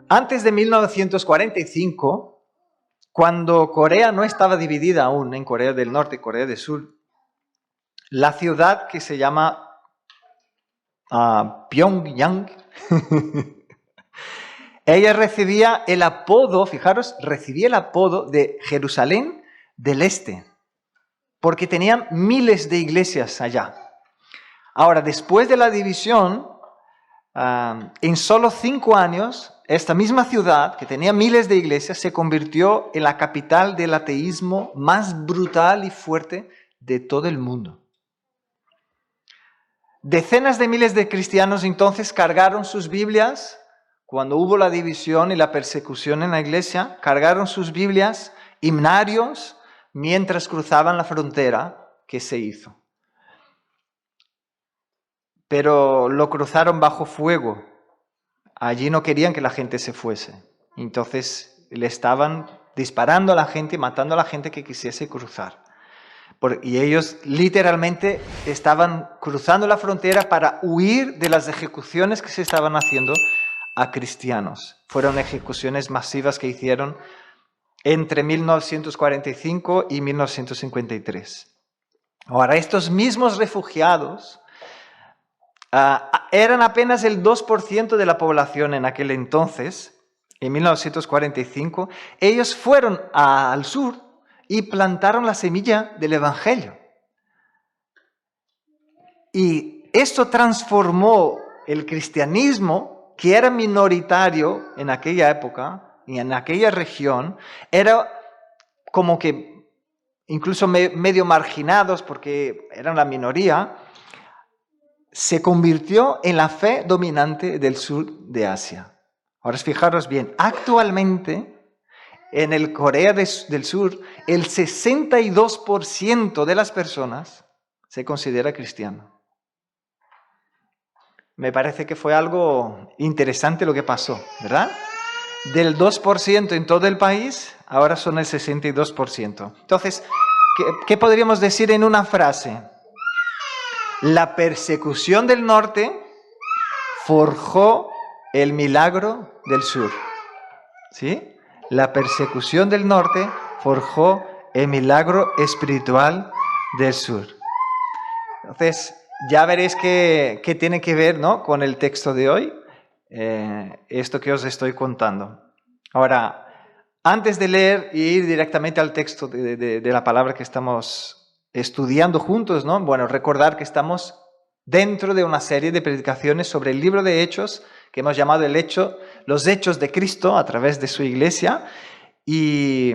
Antes de 1945, cuando Corea no estaba dividida aún en Corea del Norte y Corea del Sur, la ciudad que se llama Pyongyang, ella recibía el apodo, fijaros, recibía el apodo de Jerusalén del Este, porque tenían miles de iglesias allá. Ahora, después de la división, en solo 5 años, esta misma ciudad, que tenía miles de iglesias, se convirtió en la capital del ateísmo más brutal y fuerte de todo el mundo. Decenas de miles de cristianos entonces cargaron sus Biblias, cuando hubo la división y la persecución en la iglesia, cargaron sus Biblias, himnarios, mientras cruzaban la frontera que se hizo. Pero lo cruzaron bajo fuego. Allí no querían que la gente se fuese. Entonces le estaban disparando a la gente, matando a la gente que quisiese cruzar. Y ellos literalmente estaban cruzando la frontera para huir de las ejecuciones que se estaban haciendo a cristianos. Fueron ejecuciones masivas que hicieron entre 1945 y 1953. Ahora, estos mismos refugiados eran apenas el 2% de la población en aquel entonces, en 1945. Ellos fueron al sur y plantaron la semilla del Evangelio. Y esto transformó el cristianismo, que era minoritario en aquella época y en aquella región, era como que incluso medio marginados porque eran la minoría, se convirtió en la fe dominante del sur de Asia. Ahora fijaros bien, actualmente en el Corea del Sur, el 62% de las personas se considera cristiano. Me parece que fue algo interesante lo que pasó, ¿verdad? Del 2% en todo el país, ahora son el 62%. Entonces, ¿qué podríamos decir en una frase? La persecución del norte forjó el milagro del sur. ¿Sí? La persecución del norte forjó el milagro espiritual del sur. Entonces, ya veréis qué tiene que ver, ¿no?, con el texto de hoy, esto que os estoy contando. Ahora, antes de leer y ir directamente al texto de la palabra que estamos estudiando juntos, ¿no? Bueno, recordar que estamos dentro de una serie de predicaciones sobre el libro de Hechos, que hemos llamado los Hechos de Cristo a través de su iglesia, y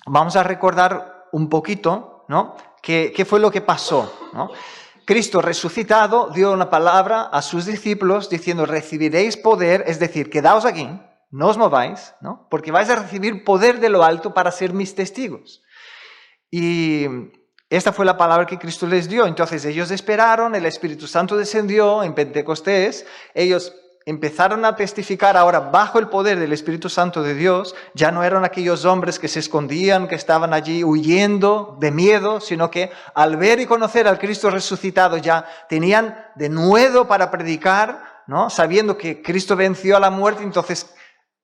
vamos a recordar un poquito, ¿no?, qué fue lo que pasó, ¿no? Cristo resucitado dio una palabra a sus discípulos diciendo: recibiréis poder, es decir, quedaos aquí, no os mováis, ¿no?, porque vais a recibir poder de lo alto para ser mis testigos. Y esta fue la palabra que Cristo les dio. Entonces ellos esperaron, el Espíritu Santo descendió en Pentecostés, ellos empezaron a testificar ahora bajo el poder del Espíritu Santo de Dios. Ya no eran aquellos hombres que se escondían, que estaban allí huyendo de miedo, sino que al ver y conocer al Cristo resucitado ya tenían denuedo para predicar, ¿no?, sabiendo que Cristo venció a la muerte. Entonces,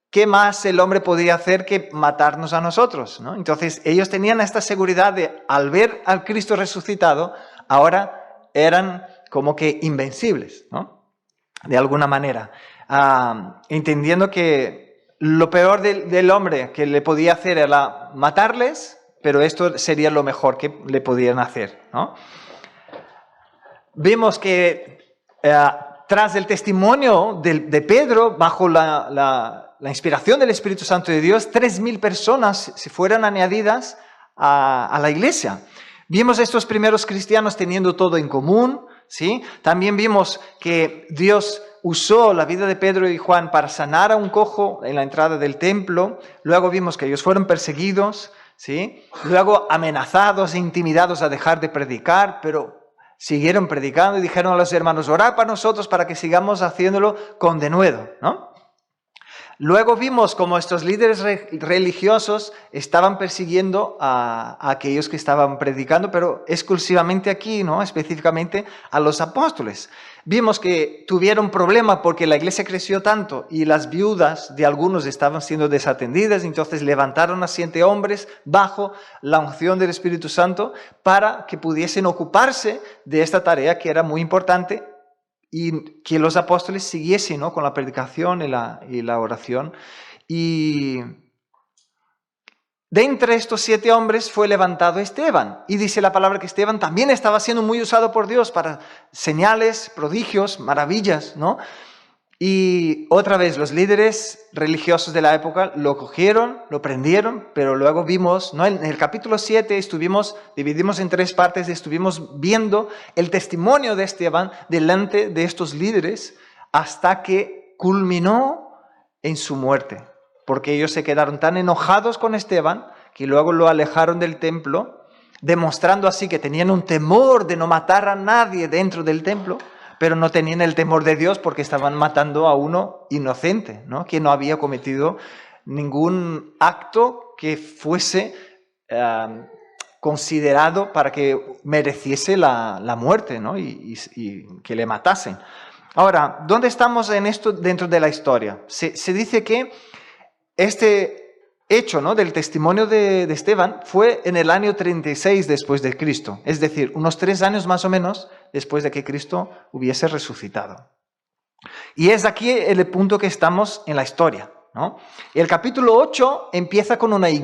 ¿qué más el hombre podía hacer que matarnos a nosotros, ¿no? Entonces ellos tenían esta seguridad de, al ver al Cristo resucitado, ahora eran como que invencibles, ¿no?, de alguna manera, entendiendo que lo peor del hombre que le podía hacer era matarles, pero esto sería lo mejor que le podían hacer, ¿no? Vemos que tras el testimonio de Pedro, bajo la inspiración del Espíritu Santo de Dios, 3.000 personas se fueron añadidas a la iglesia. Vimos a estos primeros cristianos teniendo todo en común, ¿sí? También vimos que Dios usó la vida de Pedro y Juan para sanar a un cojo en la entrada del templo. Luego vimos que ellos fueron perseguidos, ¿sí?, luego amenazados e intimidados a dejar de predicar, pero Siguieron predicando y dijeron a los hermanos, orad para nosotros para que sigamos haciéndolo con denuedo, ¿no? Luego vimos cómo estos líderes religiosos estaban persiguiendo a aquellos que estaban predicando, pero exclusivamente aquí, ¿no? Específicamente a los apóstoles. Vimos que tuvieron problema porque la iglesia creció tanto y las viudas de algunos estaban siendo desatendidas, entonces levantaron a 7 hombres bajo la unción del Espíritu Santo para que pudiesen ocuparse de esta tarea que era muy importante, y que los apóstoles siguiesen, ¿no? Con la predicación y la oración. Y de entre estos 7 hombres fue levantado Esteban. Y dice la palabra que Esteban también estaba siendo muy usado por Dios para señales, prodigios, maravillas, ¿no? Y otra vez los líderes religiosos de la época lo cogieron, lo prendieron, pero luego vimos, ¿no? En el capítulo 7 dividimos en 3 partes, estuvimos viendo el testimonio de Esteban delante de estos líderes hasta que culminó en su muerte, porque ellos se quedaron tan enojados con Esteban que luego lo alejaron del templo, demostrando así que tenían un temor de no matar a nadie dentro del templo, pero no tenían el temor de Dios porque estaban matando a uno inocente, ¿no? Que no había cometido ningún acto que fuese considerado para que mereciese la muerte, ¿no? Y que le matasen. Ahora, ¿dónde estamos en esto dentro de la historia? Se dice que este hecho, ¿no? Del testimonio de Esteban fue en el año 36 después de Cristo, es decir, unos 3 años más o menos después de que Cristo hubiese resucitado. Y es aquí el punto que estamos en la historia, ¿no? El capítulo 8 empieza con una Y.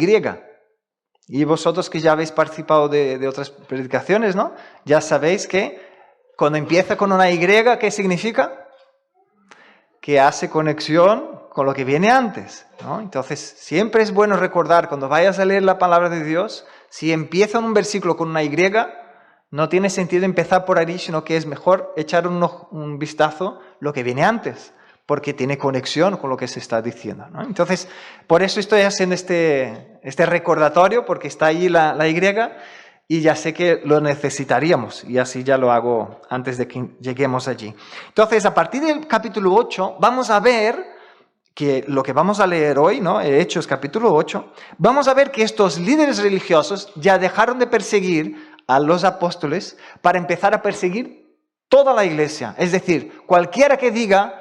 Y vosotros que ya habéis participado de otras predicaciones, ¿no? Ya sabéis que cuando empieza con una Y, ¿qué significa? Que hace conexión con lo que viene antes, ¿no? Entonces, siempre es bueno recordar, cuando vayas a leer la palabra de Dios, si empieza un versículo con una Y, no tiene sentido empezar por ahí, sino que es mejor echar un vistazo lo que viene antes, porque tiene conexión con lo que se está diciendo, ¿no? Entonces, por eso estoy haciendo este recordatorio, porque está ahí la Y, y ya sé que lo necesitaríamos, y así ya lo hago antes de que lleguemos allí. Entonces, a partir del capítulo 8, vamos a ver que lo que vamos a leer hoy, ¿no? Hechos capítulo 8, vamos a ver que estos líderes religiosos ya dejaron de perseguir a los apóstoles para empezar a perseguir toda la iglesia. Es decir, cualquiera que diga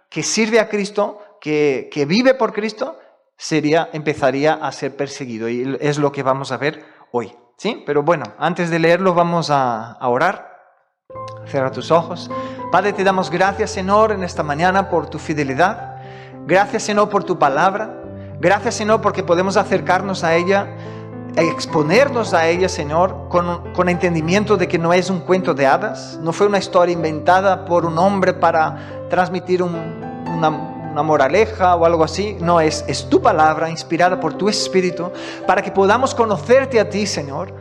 que sirve a Cristo, que vive por Cristo, empezaría a ser perseguido. Y es lo que vamos a ver hoy, ¿sí? Pero bueno, antes de leerlo vamos a orar. Cierra tus ojos. Padre, te damos gracias, Señor, en esta mañana por tu fidelidad. Gracias, Señor, por tu palabra. Gracias, Señor, porque podemos acercarnos a ella, exponernos a ella, Señor, con entendimiento de que no es un cuento de hadas, no fue una historia inventada por un hombre para transmitir una moraleja o algo así. No, es tu palabra inspirada por tu Espíritu para que podamos conocerte a ti, Señor,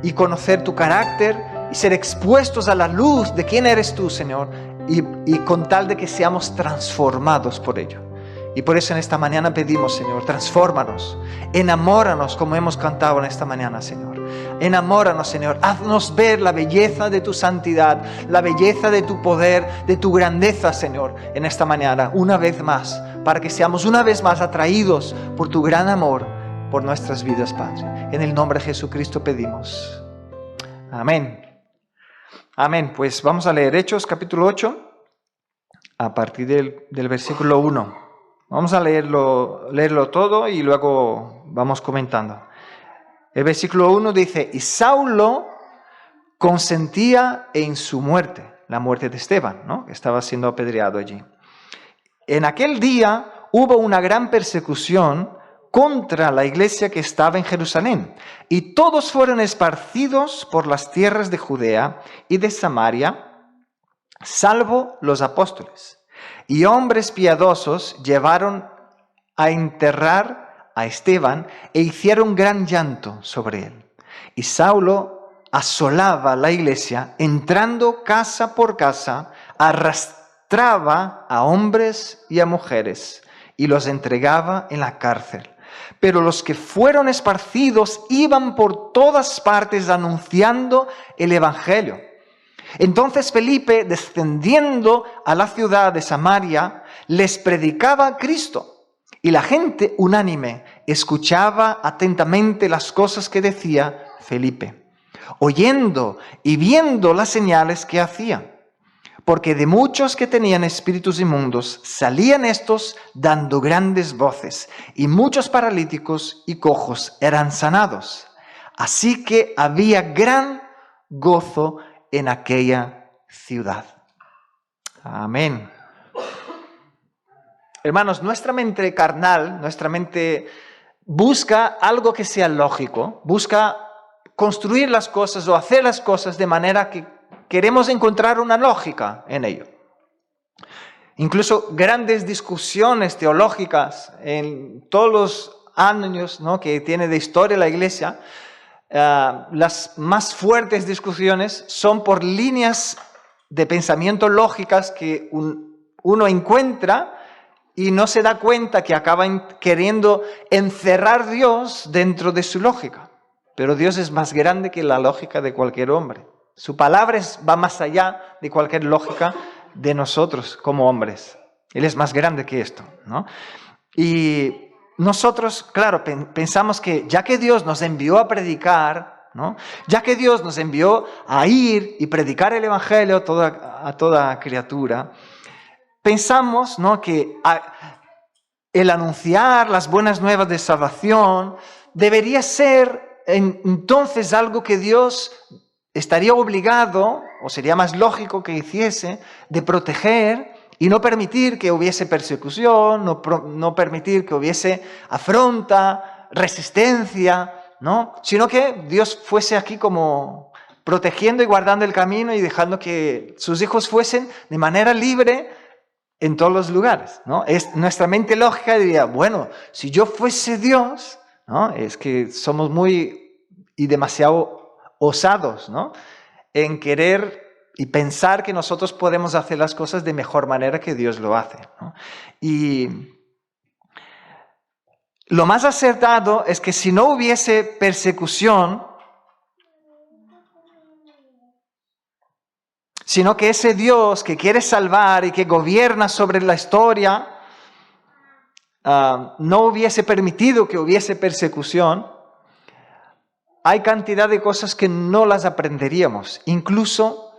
y conocer tu carácter y ser expuestos a la luz de quién eres tú, Señor, y con tal de que seamos transformados por ello. Y por eso en esta mañana pedimos, Señor, transfórmanos, enamóranos como hemos cantado en esta mañana, Señor. Enamóranos, Señor, haznos ver la belleza de tu santidad, la belleza de tu poder, de tu grandeza, Señor, en esta mañana, una vez más, para que seamos una vez más atraídos por tu gran amor, por nuestras vidas, Padre. En el nombre de Jesucristo pedimos. Amén. Amén. Pues vamos a leer Hechos capítulo 8, a partir del versículo 1. Vamos a leerlo todo y luego vamos comentando. El versículo 1 dice: y Saulo consentía en su muerte, la muerte de Esteban, ¿no? Que estaba siendo apedreado allí. En aquel día hubo una gran persecución contra la iglesia que estaba en Jerusalén, y todos fueron esparcidos por las tierras de Judea y de Samaria, salvo los apóstoles. Y hombres piadosos llevaron a enterrar a Esteban e hicieron gran llanto sobre él. Y Saulo asolaba la iglesia, entrando casa por casa, arrastraba a hombres y a mujeres y los entregaba en la cárcel. Pero los que fueron esparcidos iban por todas partes anunciando el evangelio. Entonces Felipe, descendiendo a la ciudad de Samaria, les predicaba a Cristo. Y la gente, unánime, escuchaba atentamente las cosas que decía Felipe, oyendo y viendo las señales que hacía. Porque de muchos que tenían espíritus inmundos, salían estos dando grandes voces, y muchos paralíticos y cojos eran sanados. Así que había gran gozo en aquella ciudad. Amén. Hermanos, nuestra mente carnal, nuestra mente busca algo que sea lógico, busca construir las cosas o hacer las cosas de manera que queremos encontrar una lógica en ello. Incluso grandes discusiones teológicas en todos los años, ¿no?, que tiene de historia la Iglesia, las más fuertes discusiones son por líneas de pensamiento lógicas que uno encuentra y no se da cuenta que acaba queriendo encerrar a Dios dentro de su lógica. Pero Dios es más grande que la lógica de cualquier hombre. Su palabra va más allá de cualquier lógica de nosotros como hombres. Él es más grande que esto, ¿no? Y nosotros, claro, pensamos que ya que Dios nos envió a predicar, ¿no?, ya que Dios nos envió a ir y predicar el Evangelio a toda criatura, pensamos, ¿no?, que el anunciar las buenas nuevas de salvación debería ser entonces algo que Dios estaría obligado, o sería más lógico que hiciese, de proteger y no permitir que hubiese persecución, no permitir que hubiese afronta, resistencia, ¿no? Sino que Dios fuese aquí como protegiendo y guardando el camino y dejando que sus hijos fuesen de manera libre en todos los lugares, ¿no? Nuestra mente lógica diría, bueno, si yo fuese Dios, ¿no?, es que somos muy y demasiado osados, ¿no?, en querer y pensar que nosotros podemos hacer las cosas de mejor manera que Dios lo hace, ¿no? Y lo más acertado es que si no hubiese persecución, sino que ese Dios que quiere salvar y que gobierna sobre la historia, no hubiese permitido que hubiese persecución, hay cantidad de cosas que no las aprenderíamos. Incluso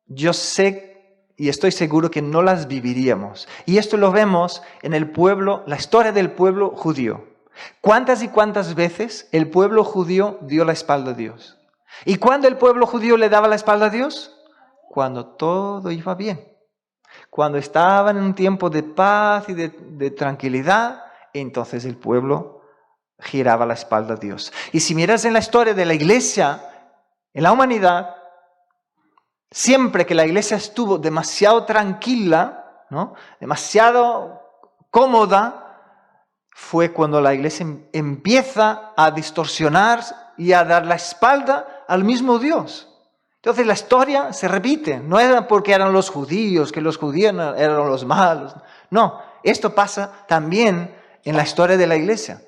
yo sé y estoy seguro que no las viviríamos. Y esto lo vemos en el pueblo, la historia del pueblo judío. ¿Cuántas y cuántas veces el pueblo judío dio la espalda a Dios? ¿Y cuándo el pueblo judío le daba la espalda a Dios? Cuando todo iba bien. Cuando estaban en un tiempo de paz y de tranquilidad, entonces el pueblo giraba la espalda a Dios. Y si miras en la historia de la iglesia, en la humanidad, siempre que la iglesia estuvo demasiado tranquila, ¿no?, demasiado cómoda, fue cuando la iglesia empieza a distorsionar y a dar la espalda al mismo Dios. Entonces la historia se repite. No era porque eran los judíos, que los judíos eran los malos. No, esto pasa también en la historia de la iglesia.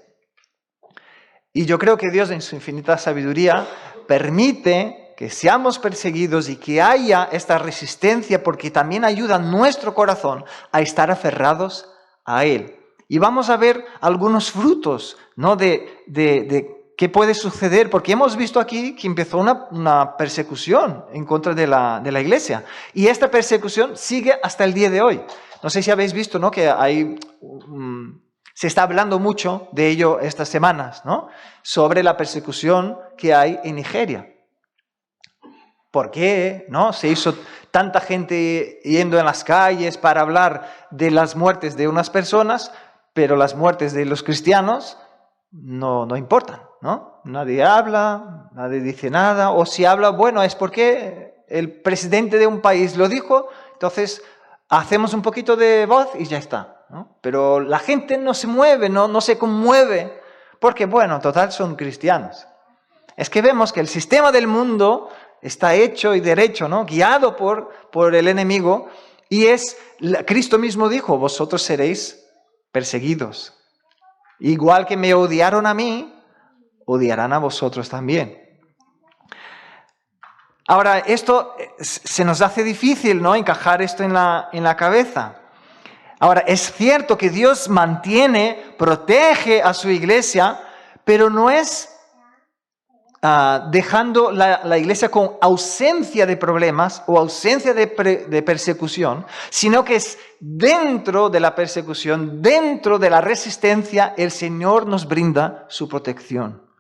Y yo creo que Dios en su infinita sabiduría permite que seamos perseguidos y que haya esta resistencia porque también ayuda a nuestro corazón a estar aferrados a Él. Y vamos a ver algunos frutos, ¿no?, de qué puede suceder, porque hemos visto aquí que empezó una persecución en contra de la iglesia. Y esta persecución sigue hasta el día de hoy. No sé si habéis visto, ¿no?, que hay... se está hablando mucho de ello estas semanas, ¿no?, sobre la persecución que hay en Nigeria. ¿Por qué, no?, se hizo tanta gente yendo en las calles para hablar de las muertes de unas personas, pero las muertes de los cristianos no importan, ¿no? Nadie habla, nadie dice nada, o si habla, bueno, es porque el presidente de un país lo dijo, entonces hacemos un poquito de voz y ya está, ¿no? Pero la gente no se mueve, no se conmueve, porque, bueno, total, son cristianos. Es que vemos que el sistema del mundo está hecho y derecho, ¿no?, guiado por el enemigo, y Cristo mismo dijo, vosotros seréis perseguidos. Igual que me odiaron a mí, odiarán a vosotros también. Ahora, esto se nos hace difícil, ¿no? Encajar esto en la cabeza. Ahora, es cierto que Dios mantiene, protege a su iglesia, pero no es dejando la iglesia con ausencia de problemas o ausencia de persecución, sino que es dentro de la persecución, dentro de la resistencia, el Señor nos brinda su protección.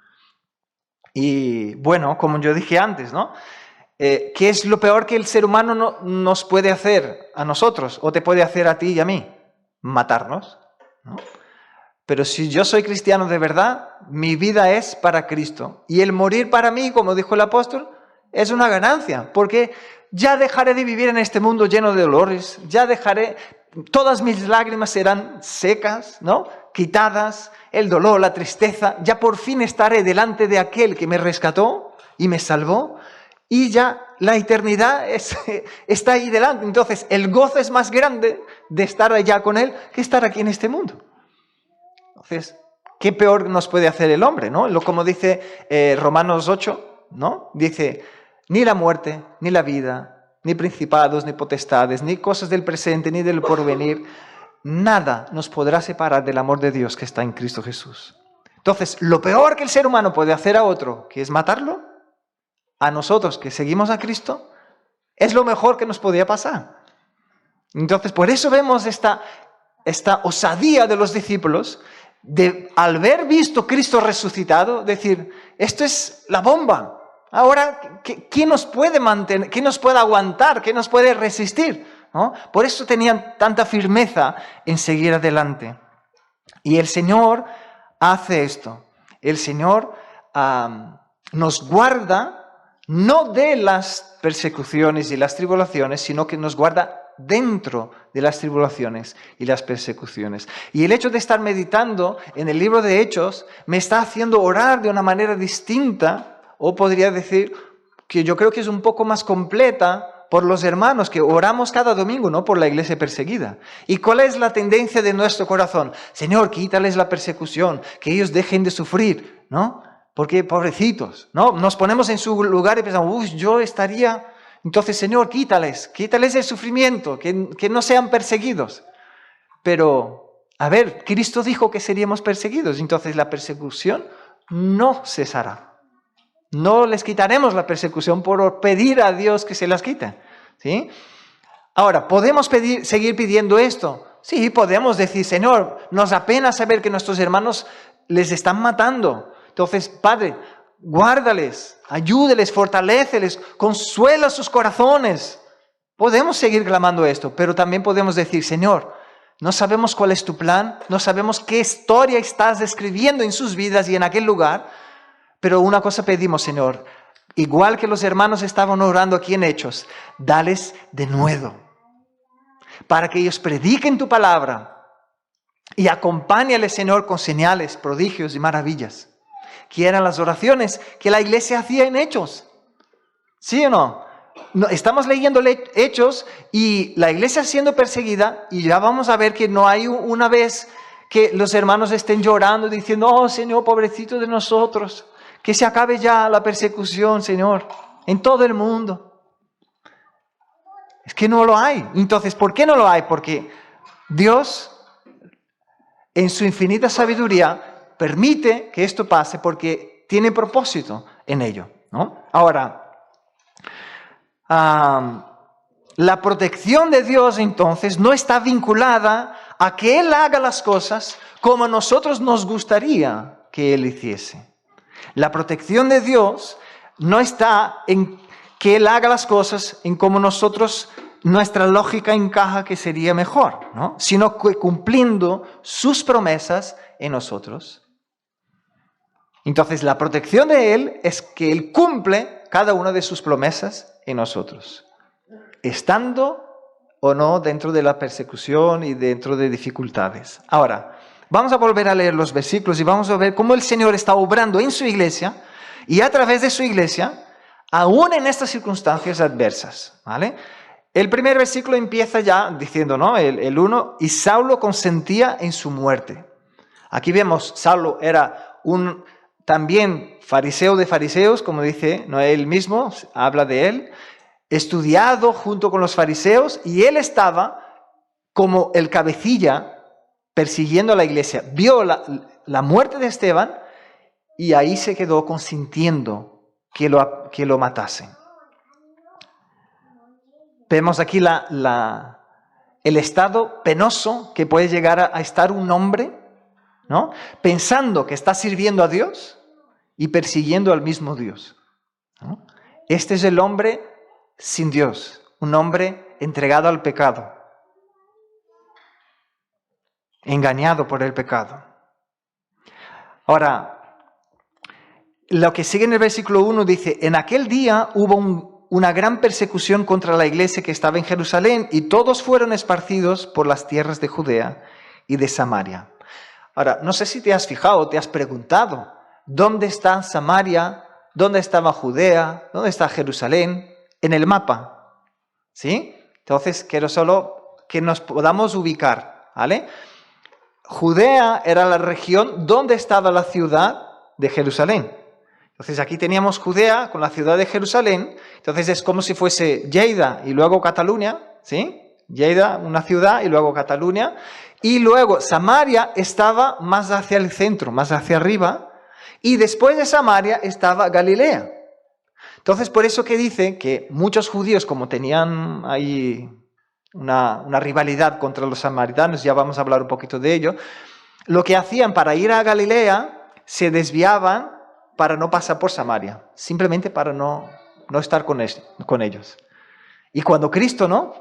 Y bueno, como yo dije antes, ¿no? ¿Qué es lo peor que el ser humano nos puede hacer a nosotros o te puede hacer a ti y a mí? Matarnos, ¿no? Pero si yo soy cristiano de verdad, mi vida es para Cristo. Y el morir para mí, como dijo el apóstol, es una ganancia, porque ya dejaré de vivir en este mundo lleno de dolores, todas mis lágrimas serán secas, ¿no? Quitadas, el dolor, la tristeza, ya por fin estaré delante de aquel que me rescató y me salvó, y ya la eternidad está ahí delante. Entonces, el gozo es más grande de estar allá con Él que estar aquí en este mundo. Entonces, ¿qué peor nos puede hacer el hombre, ¿no? Como dice Romanos 8, ¿no? Dice, ni la muerte, ni la vida, ni principados, ni potestades, ni cosas del presente, ni del porvenir, nada nos podrá separar del amor de Dios que está en Cristo Jesús. Entonces, lo peor que el ser humano puede hacer a otro, que es matarlo, a nosotros que seguimos a Cristo, es lo mejor que nos podía pasar. Entonces, por eso vemos esta osadía de los discípulos, al ver visto Cristo resucitado, decir, esto es la bomba. Ahora, ¿quién nos puede mantener? ¿Quién nos puede aguantar? ¿Quién nos puede resistir? ¿No? Por eso tenían tanta firmeza en seguir adelante. Y el Señor hace esto. El Señor nos guarda no de las persecuciones y las tribulaciones, sino que nos guarda dentro de las tribulaciones y las persecuciones. Y el hecho de estar meditando en el libro de Hechos me está haciendo orar de una manera distinta, o podría decir que yo creo que es un poco más completa por los hermanos que oramos cada domingo, ¿no? Por la iglesia perseguida. ¿Y cuál es la tendencia de nuestro corazón? Señor, quítales la persecución, que ellos dejen de sufrir, ¿no? Porque pobrecitos, ¿no? Nos ponemos en su lugar y pensamos, uy, yo estaría... Entonces, Señor, quítales el sufrimiento, que no sean perseguidos. Pero, a ver, Cristo dijo que seríamos perseguidos, entonces la persecución no cesará. No les quitaremos la persecución por pedir a Dios que se las quite, ¿sí? Ahora, ¿podemos seguir pidiendo esto? Sí, podemos decir, Señor, nos apena saber que nuestros hermanos les están matando. Entonces, Padre, guárdales, ayúdeles, fortaléceles, consuela sus corazones. Podemos seguir clamando esto, pero también podemos decir, Señor, no sabemos cuál es tu plan, no sabemos qué historia estás escribiendo en sus vidas y en aquel lugar, pero una cosa pedimos, Señor, igual que los hermanos estaban orando aquí en Hechos, dales de nuevo, para que ellos prediquen tu palabra y acompáñales, Señor, con señales, prodigios y maravillas, que eran las oraciones que la iglesia hacía en Hechos. ¿Sí o no? Estamos leyendo Hechos y la iglesia siendo perseguida, y ya vamos a ver que no hay una vez que los hermanos estén llorando diciendo, oh Señor, pobrecito de nosotros, que se acabe ya la persecución, Señor, en todo el mundo. Es que no lo hay. Entonces, ¿por qué no lo hay? Porque Dios, en su infinita sabiduría, permite que esto pase porque tiene propósito en ello, ¿no? Ahora, la protección de Dios entonces no está vinculada a que Él haga las cosas como a nosotros nos gustaría que Él hiciese. La protección de Dios no está en que Él haga las cosas en como nuestra lógica encaja que sería mejor, ¿no? Sino que cumpliendo sus promesas en nosotros. Entonces, la protección de Él es que Él cumple cada una de sus promesas en nosotros, estando o no dentro de la persecución y dentro de dificultades. Ahora, vamos a volver a leer los versículos y vamos a ver cómo el Señor está obrando en su iglesia y a través de su iglesia, aún en estas circunstancias adversas, ¿vale? El primer versículo empieza ya diciendo, ¿no? El 1, y Saulo consentía en su muerte. Aquí vemos, Saulo era un también fariseo de fariseos, como dice, no él mismo, habla de él, estudiado junto con los fariseos, y él estaba como el cabecilla persiguiendo a la iglesia. Vio la muerte de Esteban y ahí se quedó consintiendo que lo matasen. Vemos aquí el estado penoso que puede llegar a estar un hombre, ¿no? Pensando que está sirviendo a Dios y persiguiendo al mismo Dios, ¿no? Este es el hombre sin Dios, un hombre entregado al pecado, engañado por el pecado. Ahora, lo que sigue en el versículo 1 dice, en aquel día hubo una gran persecución contra la iglesia que estaba en Jerusalén y todos fueron esparcidos por las tierras de Judea y de Samaria. Ahora, no sé si te has fijado, te has preguntado, ¿dónde está Samaria? ¿Dónde estaba Judea? ¿Dónde está Jerusalén? En el mapa, ¿sí? Entonces, quiero solo que nos podamos ubicar, ¿vale? Judea era la región donde estaba la ciudad de Jerusalén. Entonces aquí teníamos Judea con la ciudad de Jerusalén, entonces es como si fuese Lleida y luego Cataluña, ¿sí? Lleida, una ciudad, y luego Cataluña, y luego Samaria estaba más hacia el centro, más hacia arriba, y después de Samaria estaba Galilea. Entonces por eso que dice que muchos judíos, como tenían ahí una rivalidad contra los samaritanos, ya vamos a hablar un poquito de ello, lo que hacían para ir a Galilea, se desviaban para no pasar por Samaria, simplemente para no estar con ellos. Y cuando Cristo, ¿no?,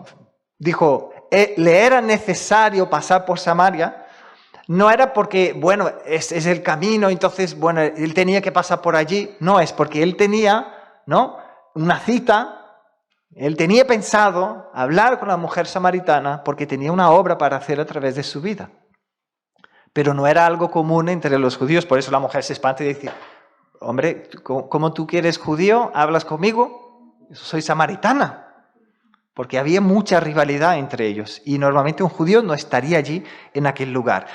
dijo, le era necesario pasar por Samaria, no era porque, bueno, es el camino, entonces, bueno, él tenía que pasar por allí. No, es porque él tenía, ¿no?, una cita, él tenía pensado hablar con la mujer samaritana porque tenía una obra para hacer a través de su vida. Pero no era algo común entre los judíos, por eso la mujer se espanta y dice, hombre, ¿cómo tú que eres judío hablas conmigo? Soy samaritana. Porque había mucha rivalidad entre ellos y normalmente un judío no estaría allí en aquel lugar.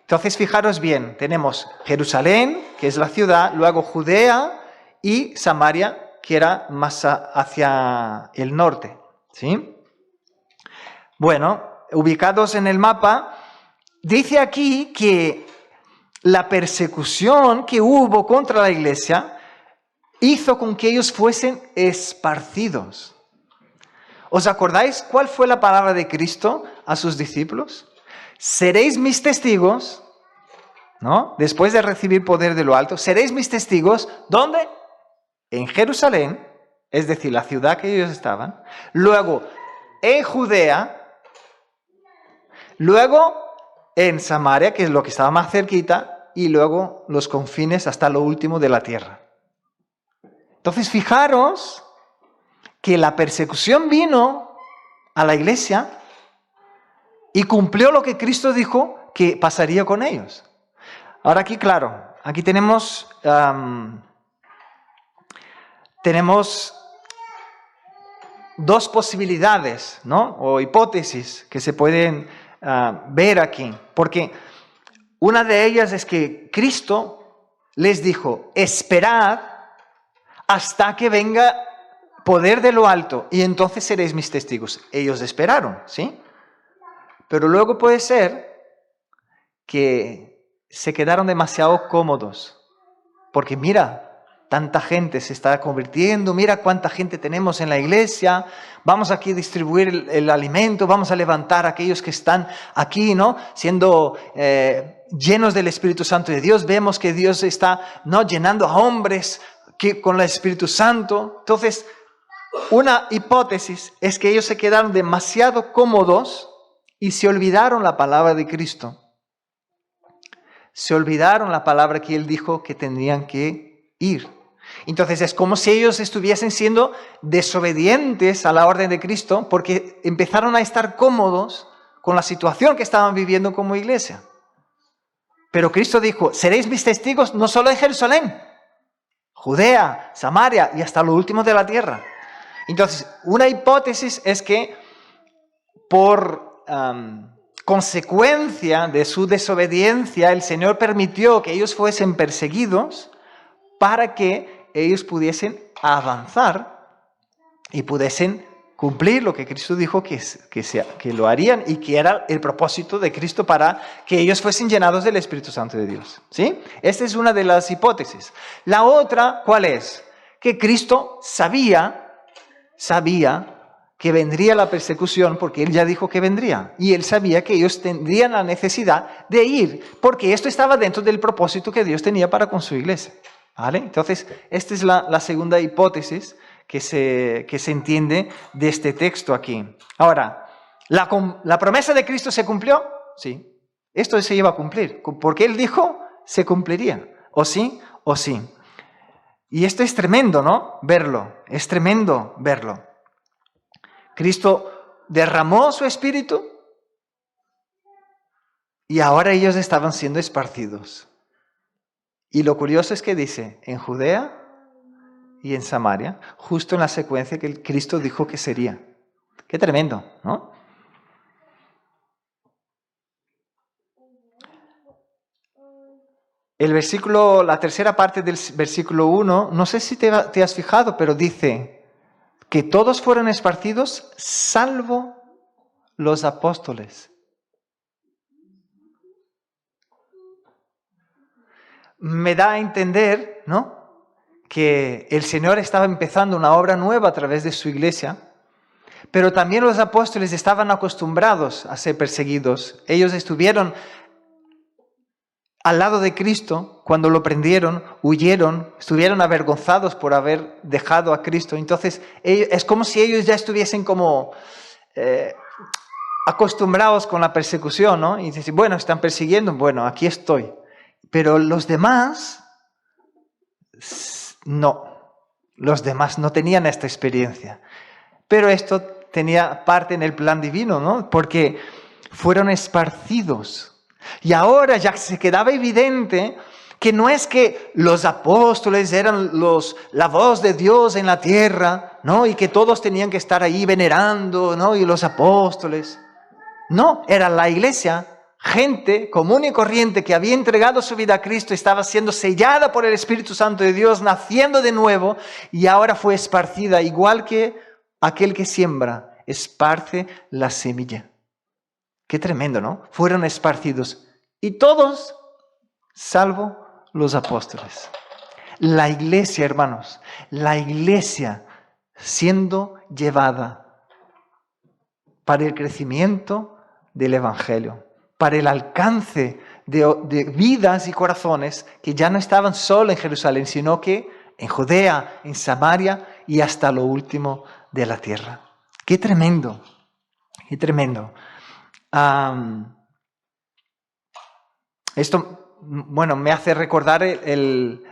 Entonces, fijaros bien, tenemos Jerusalén, que es la ciudad, luego Judea y Samaria, que era más hacia el norte, ¿sí? Bueno, ubicados en el mapa, dice aquí que la persecución que hubo contra la iglesia hizo con que ellos fuesen esparcidos. ¿Os acordáis cuál fue la palabra de Cristo a sus discípulos? Seréis mis testigos, ¿no? Después de recibir poder de lo alto, seréis mis testigos, ¿dónde? En Jerusalén, es decir, la ciudad que ellos estaban, luego en Judea, luego en Samaria, que es lo que estaba más cerquita, y luego los confines hasta lo último de la tierra. Entonces, fijaros que la persecución vino a la iglesia y cumplió lo que Cristo dijo que pasaría con ellos. Ahora aquí, claro, aquí tenemos dos posibilidades, ¿no?, o hipótesis que se pueden ver aquí. Porque una de ellas es que Cristo les dijo, esperad hasta que venga poder de lo alto, y entonces seréis mis testigos. Ellos esperaron, ¿sí? Pero luego puede ser que se quedaron demasiado cómodos, porque mira, tanta gente se está convirtiendo, mira cuánta gente tenemos en la iglesia, vamos aquí a distribuir el alimento, vamos a levantar a aquellos que están aquí, ¿no?, siendo llenos del Espíritu Santo de Dios. Vemos que Dios está, ¿no?, llenando a hombres con el Espíritu Santo. Entonces, una hipótesis es que ellos se quedaron demasiado cómodos y se olvidaron la palabra de Cristo. Se olvidaron la palabra que Él dijo que tendrían que ir. Entonces es como si ellos estuviesen siendo desobedientes a la orden de Cristo porque empezaron a estar cómodos con la situación que estaban viviendo como iglesia. Pero Cristo dijo, seréis mis testigos no solo en Jerusalén, Judea, Samaria y hasta lo último de la tierra. Entonces, una hipótesis es que por consecuencia de su desobediencia, el Señor permitió que ellos fuesen perseguidos para que ellos pudiesen avanzar y pudiesen cumplir lo que Cristo dijo que lo harían y que era el propósito de Cristo para que ellos fuesen llenados del Espíritu Santo de Dios. ¿Sí? Esta es una de las hipótesis. La otra, ¿cuál es? Que Cristo sabía que vendría la persecución porque Él ya dijo que vendría. Y Él sabía que ellos tendrían la necesidad de ir porque esto estaba dentro del propósito que Dios tenía para con su iglesia. ¿Vale? Entonces, esta es la segunda hipótesis que se entiende de este texto aquí. Ahora, ¿la promesa de Cristo se cumplió? Sí. Esto se iba a cumplir. Porque Él dijo, se cumpliría. O sí, o sí. Y esto es tremendo, ¿no? Verlo. Es tremendo verlo. Cristo derramó su Espíritu y ahora ellos estaban siendo esparcidos. Y lo curioso es que dice, en Judea y en Samaria, justo en la secuencia que Cristo dijo que sería. Qué tremendo, ¿no? La tercera parte del versículo 1, no sé si te has fijado, pero dice que todos fueron esparcidos salvo los apóstoles. Me da a entender, ¿no?, que el Señor estaba empezando una obra nueva a través de su iglesia, pero también los apóstoles estaban acostumbrados a ser perseguidos. Ellos estuvieron al lado de Cristo cuando lo prendieron, huyeron, estuvieron avergonzados por haber dejado a Cristo. Entonces, es como si ellos ya estuviesen como acostumbrados con la persecución, ¿no? Y dicen, bueno, están persiguiendo, bueno, aquí estoy. Pero los demás, no. Los demás no tenían esta experiencia. Pero esto tenía parte en el plan divino, ¿no? Porque fueron esparcidos. Y ahora ya se quedaba evidente que no es que los apóstoles eran la voz de Dios en la tierra, ¿no? Y que todos tenían que estar ahí venerando, ¿no? Y los apóstoles. No, era la iglesia, gente común y corriente que había entregado su vida a Cristo, estaba siendo sellada por el Espíritu Santo de Dios, naciendo de nuevo, y ahora fue esparcida, igual que aquel que siembra, esparce la semilla. Qué tremendo, ¿no? Fueron esparcidos. Y todos, salvo los apóstoles. La iglesia, hermanos, la iglesia siendo llevada para el crecimiento del Evangelio, para el alcance de vidas y corazones que ya no estaban solo en Jerusalén, sino que en Judea, en Samaria y hasta lo último de la tierra. ¡Qué tremendo! ¡Qué tremendo! Esto, bueno, me hace recordar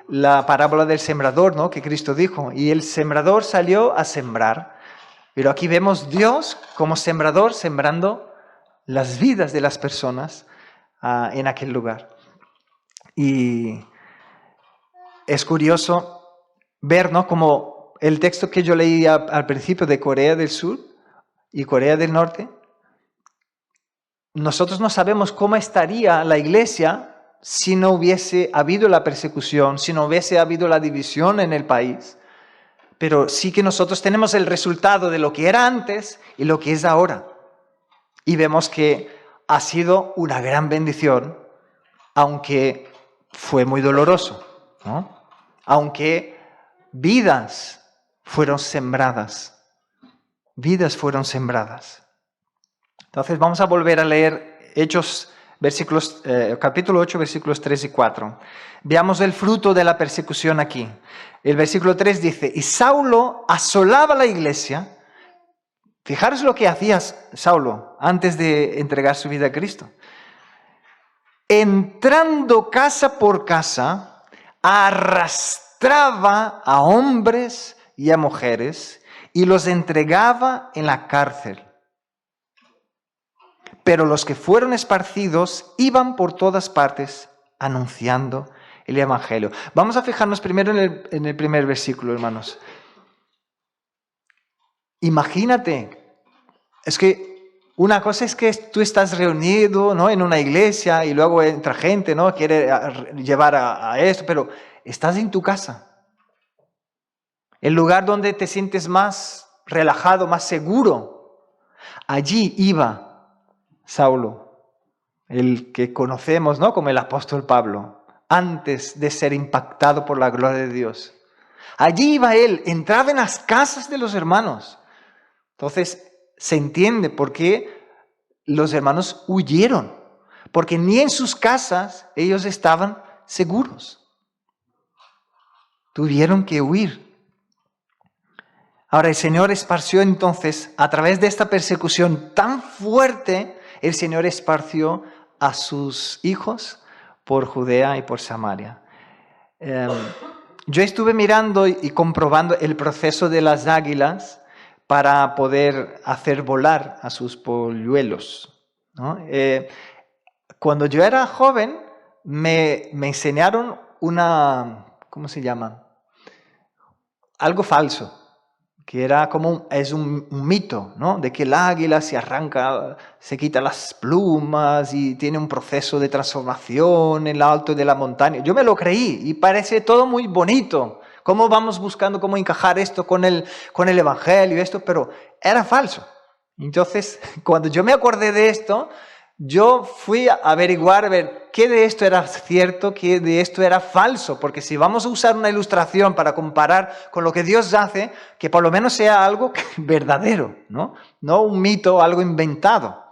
la parábola del sembrador, ¿no?, que Cristo dijo. Y el sembrador salió a sembrar. Pero aquí vemos Dios como sembrador sembrando las vidas de las personas en aquel lugar. Y es curioso ver, ¿no?, como el texto que yo leí al principio de Corea del Sur y Corea del Norte. Nosotros no sabemos cómo estaría la iglesia si no hubiese habido la persecución, si no hubiese habido la división en el país. Pero sí que nosotros tenemos el resultado de lo que era antes y lo que es ahora. Y vemos que ha sido una gran bendición, aunque fue muy doloroso, ¿no? Aunque vidas fueron sembradas. Vidas fueron sembradas. Entonces vamos a volver a leer Hechos, capítulo 8, versículos 3 y 4. Veamos el fruto de la persecución aquí. El versículo 3 dice, y Saulo asolaba la iglesia. Fijaros lo que hacía Saulo antes de entregar su vida a Cristo. Entrando casa por casa, arrastraba a hombres y a mujeres y los entregaba en la cárcel. Pero los que fueron esparcidos iban por todas partes anunciando el Evangelio. Vamos a fijarnos primero en el primer versículo, hermanos. Imagínate, es que una cosa es que tú estás reunido, ¿no?, en una iglesia y luego entra gente, ¿no?, quiere llevar a esto, pero estás en tu casa. El lugar donde te sientes más relajado, más seguro. Allí iba Saulo, el que conocemos, ¿no?, como el apóstol Pablo, antes de ser impactado por la gloria de Dios. Allí iba él, entraba en las casas de los hermanos. Entonces se entiende por qué los hermanos huyeron, porque ni en sus casas ellos estaban seguros. Tuvieron que huir. Ahora el Señor esparció entonces, a través de esta persecución tan fuerte, el Señor esparció a sus hijos por Judea y por Samaria. Yo estuve mirando y comprobando el proceso de las águilas para poder hacer volar a sus polluelos, ¿no? Cuando yo era joven, me enseñaron ¿cómo se llama? Algo falso, que era es un mito, ¿no?, de que el águila se arranca, se quita las plumas y tiene un proceso de transformación en lo alto de la montaña. Yo me lo creí y parece todo muy bonito. ¿Cómo vamos buscando cómo encajar esto con el Evangelio y esto? Pero era falso. Entonces, cuando yo me acordé de esto, yo fui a averiguar, a ver qué de esto era cierto, qué de esto era falso, porque si vamos a usar una ilustración para comparar con lo que Dios hace, que por lo menos sea algo verdadero, ¿no? No un mito, algo inventado.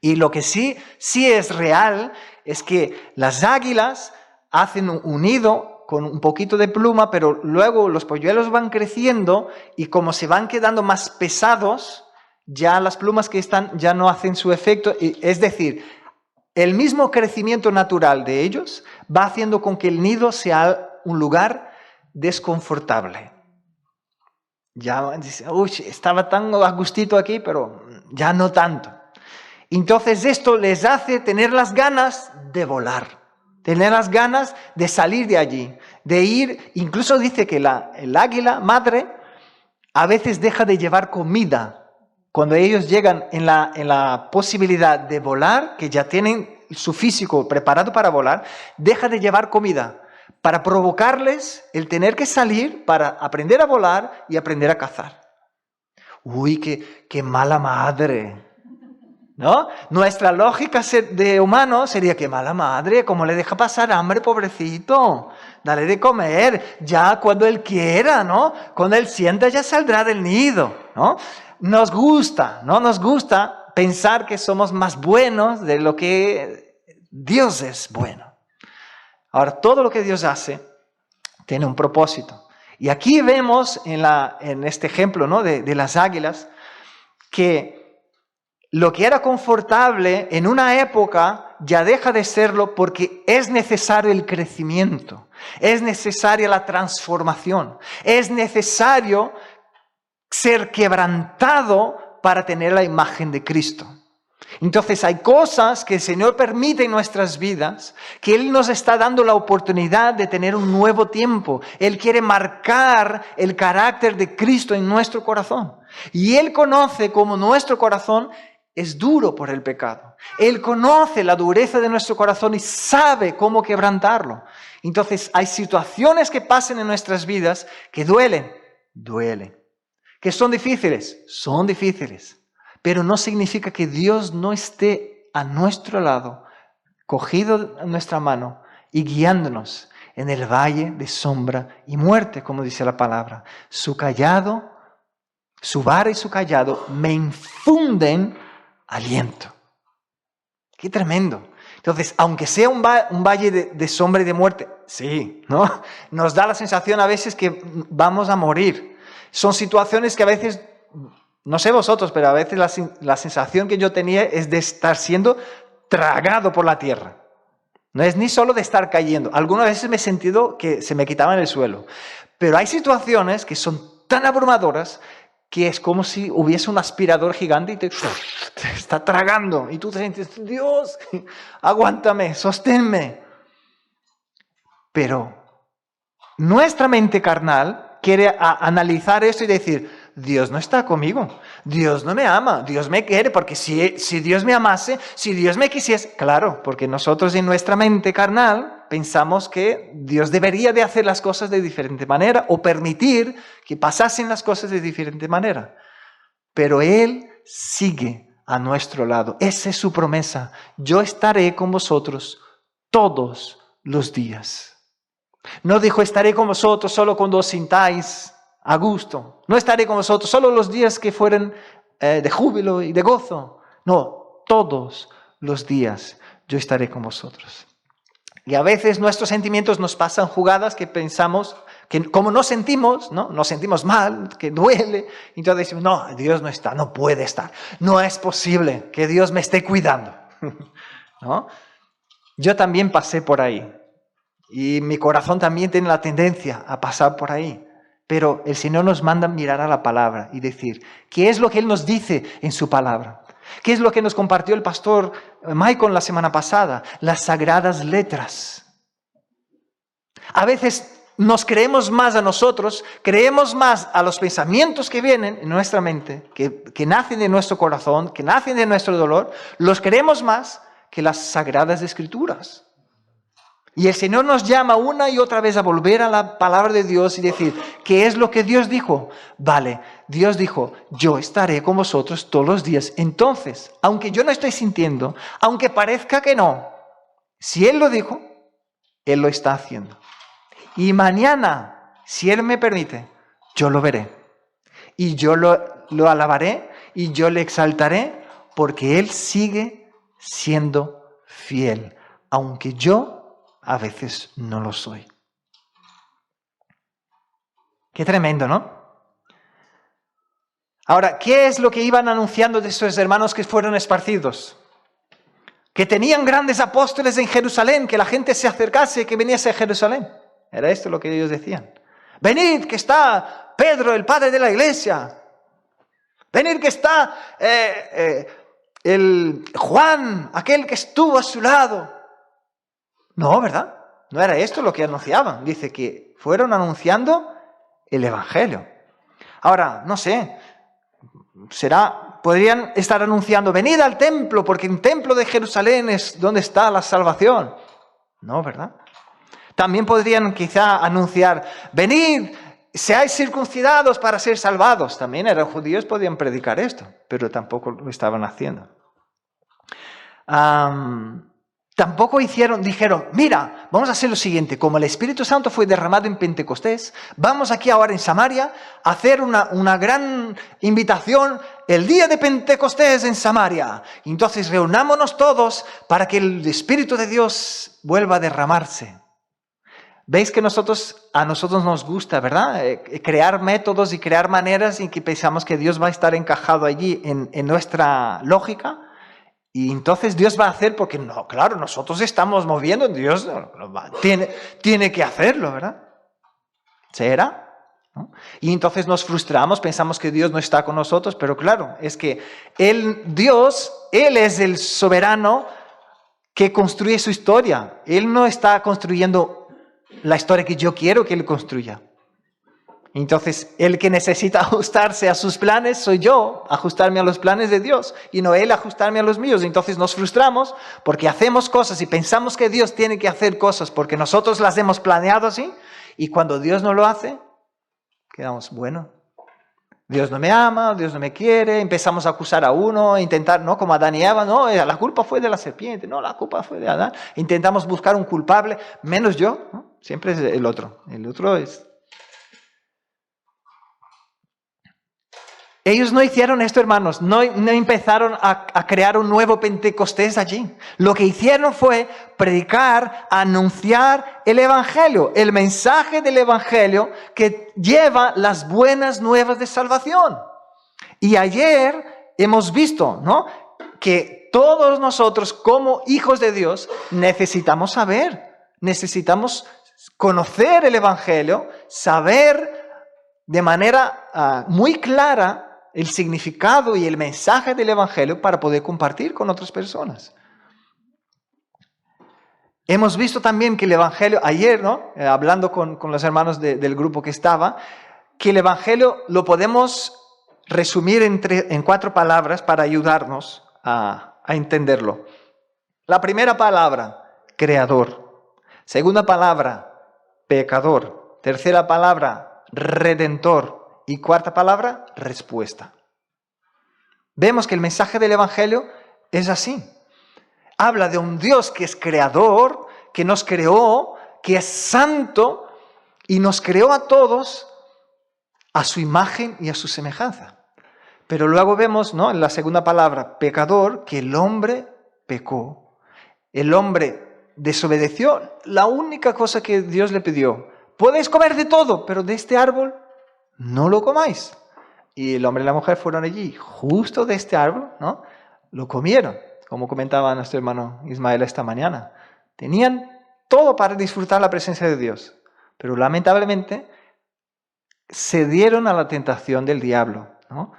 Y lo que sí es real es que las águilas hacen un nido con un poquito de pluma, pero luego los polluelos van creciendo y como se van quedando más pesados, ya las plumas que están ya no hacen su efecto. Es decir, el mismo crecimiento natural de ellos va haciendo con que el nido sea un lugar desconfortable. Ya dice, uy, estaba tan a gustito aquí, pero ya no tanto. Entonces esto les hace tener las ganas de volar, tener las ganas de salir de allí, de ir. Incluso dice que el águila madre a veces deja de llevar comida. Cuando ellos llegan en la posibilidad de volar, que ya tienen su físico preparado para volar, deja de llevar comida para provocarles el tener que salir para aprender a volar y aprender a cazar. Uy, qué mala madre, ¿no? Nuestra lógica de humano sería que mala madre, ¿cómo le deja pasar hambre, pobrecito? Dale de comer, ya cuando él quiera, ¿no? Cuando él sienta ya saldrá del nido, ¿no? Nos gusta pensar que somos más buenos de lo que Dios es bueno. Ahora, todo lo que Dios hace tiene un propósito. Y aquí vemos en este ejemplo, ¿no?, de las águilas, que lo que era confortable en una época ya deja de serlo porque es necesario el crecimiento, es necesaria la transformación, es necesario ser quebrantado para tener la imagen de Cristo. Entonces hay cosas que el Señor permite en nuestras vidas, que Él nos está dando la oportunidad de tener un nuevo tiempo. Él quiere marcar el carácter de Cristo en nuestro corazón. Y Él conoce cómo nuestro corazón es duro por el pecado. Él conoce la dureza de nuestro corazón y sabe cómo quebrantarlo. Entonces hay situaciones que pasan en nuestras vidas que duelen. Que son difíciles, pero no significa que Dios no esté a nuestro lado, cogido en nuestra mano y guiándonos en el valle de sombra y muerte, como dice la palabra. Su vara y su callado me infunden aliento. ¡Qué tremendo! Entonces, aunque sea un valle de sombra y de muerte, sí, ¿no? Nos da la sensación a veces que vamos a morir. Son situaciones que a veces, no sé vosotros, pero a veces la sensación que yo tenía es de estar siendo tragado por la tierra. No es ni solo de estar cayendo. Algunas veces me he sentido que se me quitaba en el suelo. Pero hay situaciones que son tan abrumadoras que es como si hubiese un aspirador gigante y te está tragando. Y tú te sientes, Dios, aguántame, sosténme. Pero nuestra mente carnal quiere analizar esto y decir, Dios no está conmigo, Dios no me ama, Dios me quiere, porque si Dios me amase, si Dios me quisiese, claro, porque nosotros en nuestra mente carnal pensamos que Dios debería de hacer las cosas de diferente manera o permitir que pasasen las cosas de diferente manera. Pero Él sigue a nuestro lado. Esa es su promesa. Yo estaré con vosotros todos los días. No dijo, estaré con vosotros solo cuando os sintáis a gusto. No estaré con vosotros solo los días que fueran de júbilo y de gozo. No, todos los días yo estaré con vosotros. Y a veces nuestros sentimientos nos pasan jugadas que pensamos que como nos sentimos, ¿no? Nos sentimos mal, que duele, y entonces decimos, no, Dios no está, no puede estar, no es posible que Dios me esté cuidando, ¿no? Yo también pasé por ahí, y mi corazón también tiene la tendencia a pasar por ahí, pero el Señor nos manda mirar a la palabra y decir, ¿qué es lo que Él nos dice en su palabra? ¿Qué es lo que nos compartió el pastor Michael la semana pasada? Las sagradas letras. A veces nos creemos más a nosotros, creemos más a los pensamientos que vienen en nuestra mente, que nacen de nuestro corazón, que nacen de nuestro dolor, los creemos más que las sagradas escrituras. Y el Señor nos llama una y otra vez a volver a la palabra de Dios y decir, ¿qué es lo que Dios dijo? Vale, Dios dijo, yo estaré con vosotros todos los días. Entonces, aunque yo no estoy sintiendo, aunque parezca que no, si Él lo dijo, Él lo está haciendo. Y mañana, si Él me permite, yo lo veré. Y yo lo alabaré y yo le exaltaré porque Él sigue siendo fiel, aunque yo a veces no lo soy. Qué tremendo, ¿no? Ahora, ¿qué es lo que iban anunciando de estos hermanos que fueron esparcidos? Que tenían grandes apóstoles en Jerusalén, que la gente se acercase, que viniese a Jerusalén. Era esto lo que ellos decían. Venid, que está Pedro, el padre de la iglesia. Venid, que está el Juan, aquel que estuvo a su lado. No, ¿verdad? No era esto lo que anunciaban. Dice que fueron anunciando el Evangelio. Ahora, no sé, podrían estar anunciando, venid al templo, porque el templo de Jerusalén es donde está la salvación. No, ¿verdad? También podrían quizá anunciar, venid, seáis circuncidados para ser salvados. También eran judíos, podían predicar esto, pero tampoco lo estaban haciendo. Tampoco dijeron, mira, vamos a hacer lo siguiente, como el Espíritu Santo fue derramado en Pentecostés, vamos aquí ahora en Samaria a hacer una gran invitación el día de Pentecostés en Samaria. Entonces reunámonos todos para que el Espíritu de Dios vuelva a derramarse. ¿Veis que a nosotros nos gusta, ¿verdad? Crear métodos y crear maneras en que pensamos que Dios va a estar encajado allí en nuestra lógica. Y entonces Dios va a hacer, porque no, claro, nosotros estamos moviendo, Dios tiene que hacerlo, ¿verdad? ¿Será? ¿No? Y entonces nos frustramos, pensamos que Dios no está con nosotros, pero claro, es que Dios es el soberano que construye su historia. Él no está construyendo la historia que yo quiero que Él construya. Entonces, el que necesita ajustarse a sus planes soy yo, ajustarme a los planes de Dios, y no Él ajustarme a los míos. Entonces nos frustramos porque hacemos cosas y pensamos que Dios tiene que hacer cosas porque nosotros las hemos planeado así, y cuando Dios no lo hace, quedamos, bueno, Dios no me ama, Dios no me quiere, empezamos a acusar a uno, intentar, ¿no? Como Adán y Eva, no, la culpa fue de la serpiente, no, la culpa fue de Adán. Intentamos buscar un culpable, menos yo, ¿no? Siempre es el otro es... Ellos no hicieron esto, hermanos, no empezaron a crear un nuevo Pentecostés allí. Lo que hicieron fue predicar, anunciar el Evangelio, el mensaje del Evangelio que lleva las buenas nuevas de salvación. Y ayer hemos visto, ¿no?, que todos nosotros como hijos de Dios necesitamos saber, necesitamos conocer el Evangelio, saber de manera muy clara el significado y el mensaje del Evangelio para poder compartir con otras personas. Hemos visto también que el Evangelio, ayer, ¿no?, hablando con los hermanos del grupo que estaba, que el Evangelio lo podemos resumir en 4 palabras para ayudarnos a entenderlo. La primera palabra, creador. Segunda palabra, pecador. Tercera palabra, redentor. Y cuarta palabra, respuesta. Vemos que el mensaje del Evangelio es así. Habla de un Dios que es creador, que nos creó, que es santo y nos creó a todos a su imagen y a su semejanza. Pero luego vemos, ¿no?, en la segunda palabra, pecador, que el hombre pecó. El hombre desobedeció la única cosa que Dios le pidió. Podéis comer de todo, pero de este árbol no lo comáis. Y el hombre y la mujer fueron allí, justo de este árbol, ¿no? Lo comieron, como comentaba nuestro hermano Ismael esta mañana. Tenían todo para disfrutar la presencia de Dios, pero lamentablemente cedieron a la tentación del diablo, ¿no?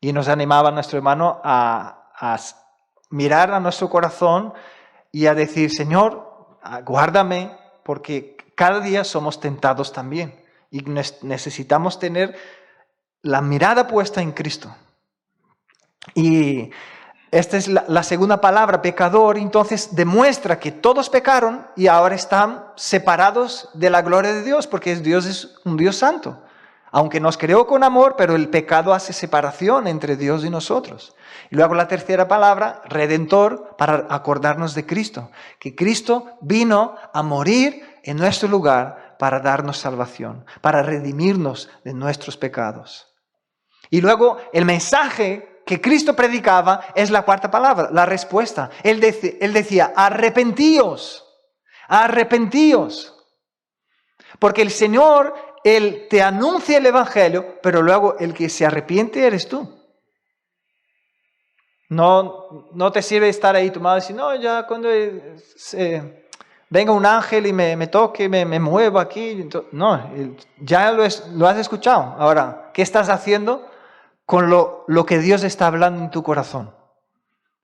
Y nos animaba nuestro hermano a mirar a nuestro corazón y a decir, Señor, guárdame, porque cada día somos tentados también. Y necesitamos tener la mirada puesta en Cristo. Y esta es la segunda palabra, pecador, entonces demuestra que todos pecaron y ahora están separados de la gloria de Dios, porque Dios es un Dios santo. Aunque nos creó con amor, pero el pecado hace separación entre Dios y nosotros. Y luego la tercera palabra, redentor, para acordarnos de Cristo. Que Cristo vino a morir en nuestro lugar para darnos salvación, para redimirnos de nuestros pecados. Y luego el mensaje que Cristo predicaba es la cuarta palabra, la respuesta. Él decía, arrepentíos, arrepentíos. Porque el Señor, Él te anuncia el Evangelio, pero luego el que se arrepiente eres tú. No te sirve estar ahí tomado y decir, no, ya cuando venga un ángel y me toque, me mueva aquí. No, ya lo has escuchado. Ahora, ¿qué estás haciendo con lo que Dios está hablando en tu corazón?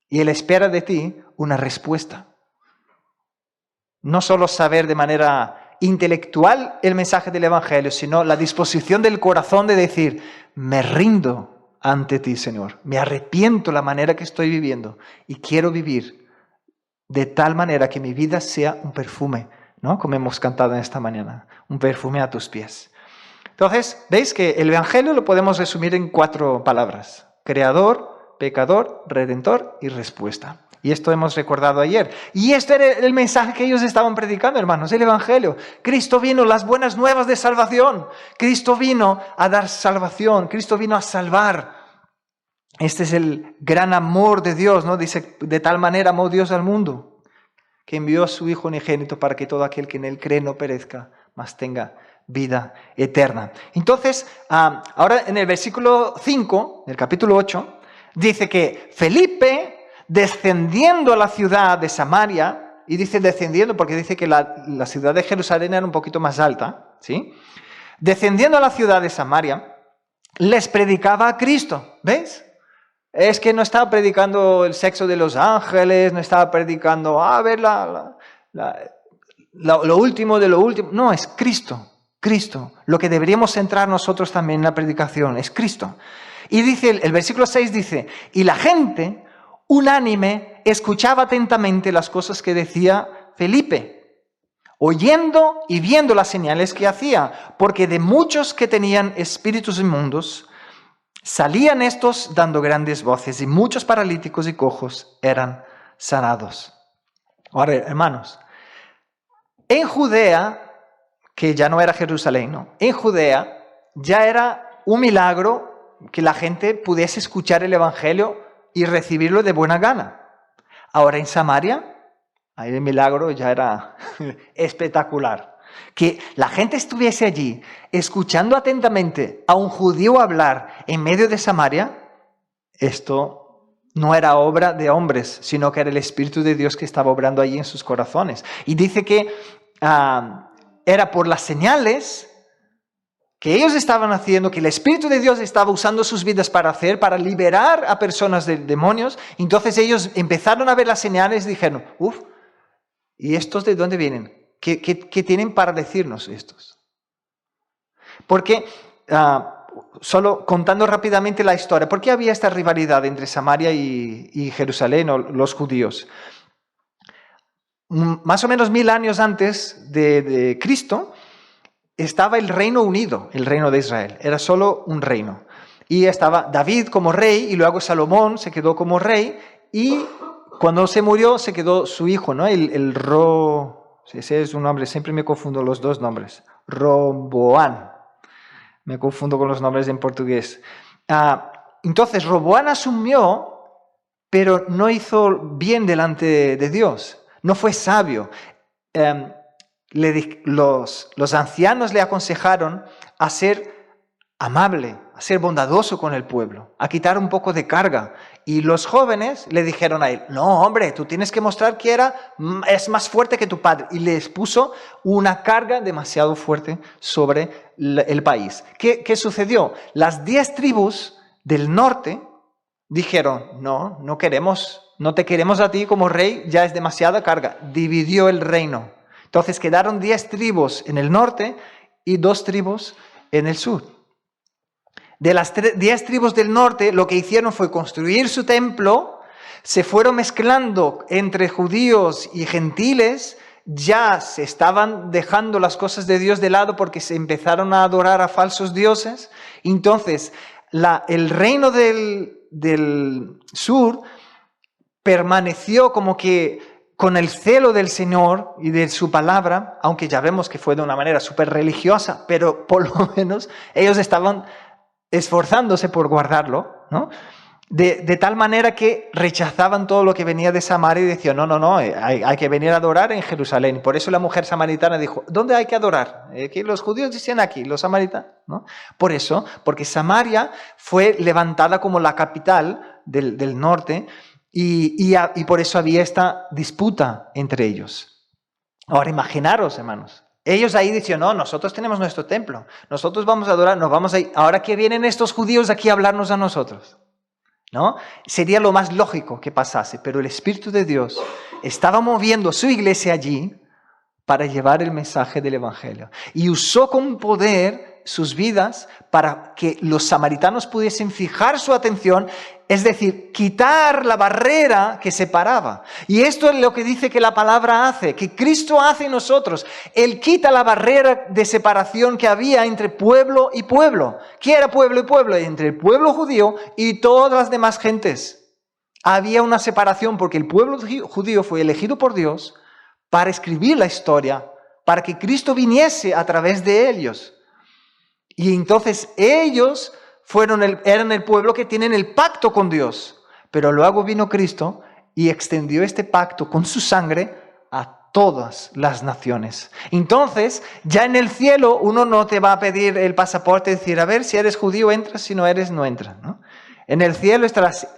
Y Él espera de ti una respuesta. No solo saber de manera intelectual el mensaje del Evangelio, sino la disposición del corazón de decir, me rindo ante ti, Señor. Me arrepiento la manera que estoy viviendo y quiero vivir de tal manera que mi vida sea un perfume, ¿no? Como hemos cantado en esta mañana, un perfume a tus pies. Entonces, veis que el Evangelio lo podemos resumir en 4 palabras. Creador, pecador, redentor y respuesta. Y esto hemos recordado ayer. Y este era el mensaje que ellos estaban predicando, hermanos, el Evangelio. Cristo vino, las buenas nuevas de salvación. Cristo vino a dar salvación. Cristo vino a salvar. Este es el gran amor de Dios, ¿no? Dice, de tal manera amó Dios al mundo, que envió a su Hijo unigénito para que todo aquel que en Él cree no perezca, mas tenga vida eterna. Entonces, ahora en el versículo 5 del capítulo 8, dice que Felipe, descendiendo a la ciudad de Samaria, y dice descendiendo porque dice que la ciudad de Jerusalén era un poquito más alta, ¿sí? Descendiendo a la ciudad de Samaria, les predicaba a Cristo, ¿veis? Es que no estaba predicando el sexo de los ángeles, no estaba predicando, a ver, lo último de lo último. No, es Cristo, Cristo. Lo que deberíamos centrar nosotros también en la predicación es Cristo. Y dice, el versículo 6 dice, y la gente unánime escuchaba atentamente las cosas que decía Felipe, oyendo y viendo las señales que hacía, porque de muchos que tenían espíritus inmundos, salían estos dando grandes voces y muchos paralíticos y cojos eran sanados. Ahora, hermanos, en Judea, que ya no era Jerusalén, ¿no? En Judea ya era un milagro que la gente pudiese escuchar el Evangelio y recibirlo de buena gana. Ahora en Samaria, ahí el milagro ya era espectacular. Que la gente estuviese allí escuchando atentamente a un judío hablar en medio de Samaria, esto no era obra de hombres, sino que era el Espíritu de Dios que estaba obrando allí en sus corazones. Y dice que era por las señales que ellos estaban haciendo, que el Espíritu de Dios estaba usando sus vidas para hacer, para liberar a personas de demonios. Entonces ellos empezaron a ver las señales y dijeron, ¿y estos de dónde vienen? ¿Qué tienen para decirnos estos? Porque solo contando rápidamente la historia. ¿Por qué había esta rivalidad entre Samaria y Jerusalén o los judíos? Más o menos 1000 años antes de Cristo estaba el Reino Unido, el Reino de Israel. Era solo un reino. Y estaba David como rey y luego Salomón se quedó como rey y cuando se murió se quedó su hijo, ¿no? Ese es un nombre, siempre me confundo los dos nombres. Roboán. Me confundo con los nombres en portugués. Entonces Roboán asumió, pero no hizo bien delante de Dios. No fue sabio. Los ancianos le aconsejaron a ser amable, a ser bondadoso con el pueblo, a quitar un poco de carga. Y los jóvenes le dijeron a él, no, hombre, tú tienes que mostrar que es más fuerte que tu padre. Y les puso una carga demasiado fuerte sobre el país. ¿Qué sucedió? Las 10 tribus del norte dijeron, no te queremos a ti como rey, ya es demasiada carga. Dividió el reino. Entonces quedaron 10 tribus en el norte y 2 tribus en el sur. De las 10 tribus del norte, lo que hicieron fue construir su templo, se fueron mezclando entre judíos y gentiles, ya se estaban dejando las cosas de Dios de lado porque se empezaron a adorar a falsos dioses. Entonces, el reino del sur permaneció como que con el celo del Señor y de su palabra, aunque ya vemos que fue de una manera súper religiosa, pero por lo menos ellos estaban esforzándose por guardarlo, ¿no? De tal manera que rechazaban todo lo que venía de Samaria y decían, no, hay que venir a adorar en Jerusalén. Por eso la mujer samaritana dijo, ¿dónde hay que adorar? Que los judíos dicen aquí, los samaritanos, ¿no? Por eso, porque Samaria fue levantada como la capital del norte y por eso había esta disputa entre ellos. Ahora imaginaros, hermanos, ellos ahí dicen, no, nosotros tenemos nuestro templo, nosotros vamos a adorar, nos vamos a ir. Ahora que vienen estos judíos aquí a hablarnos a nosotros, ¿no? Sería lo más lógico que pasase, pero el Espíritu de Dios estaba moviendo su iglesia allí para llevar el mensaje del Evangelio. Y usó con poder sus vidas para que los samaritanos pudiesen fijar su atención, es decir, quitar la barrera que separaba. Y esto es lo que dice que la palabra hace, que Cristo hace en nosotros. Él quita la barrera de separación que había entre pueblo y pueblo. ¿Qué era pueblo y pueblo? Entre el pueblo judío y todas las demás gentes. Había una separación porque el pueblo judío fue elegido por Dios para escribir la historia, para que Cristo viniese a través de ellos. Y entonces ellos eran el pueblo que tienen el pacto con Dios. Pero luego vino Cristo y extendió este pacto con su sangre a todas las naciones. Entonces, ya en el cielo uno no te va a pedir el pasaporte y decir, a ver, si eres judío entras, si no eres, no entras, ¿no? En el cielo estarás,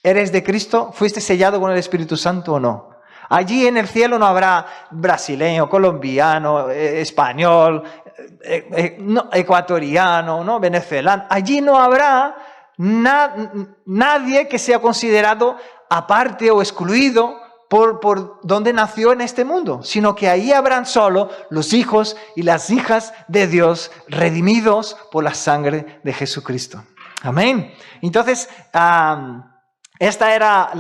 ¿eres de Cristo? ¿Fuiste sellado con el Espíritu Santo o no? Allí en el cielo no habrá brasileño, colombiano, español, ecuatoriano, ¿no? Venezolano. Allí no habrá nadie que sea considerado aparte o excluido por donde nació en este mundo, sino que ahí habrán solo los hijos y las hijas de Dios redimidos por la sangre de Jesucristo. Amén. Entonces, esta era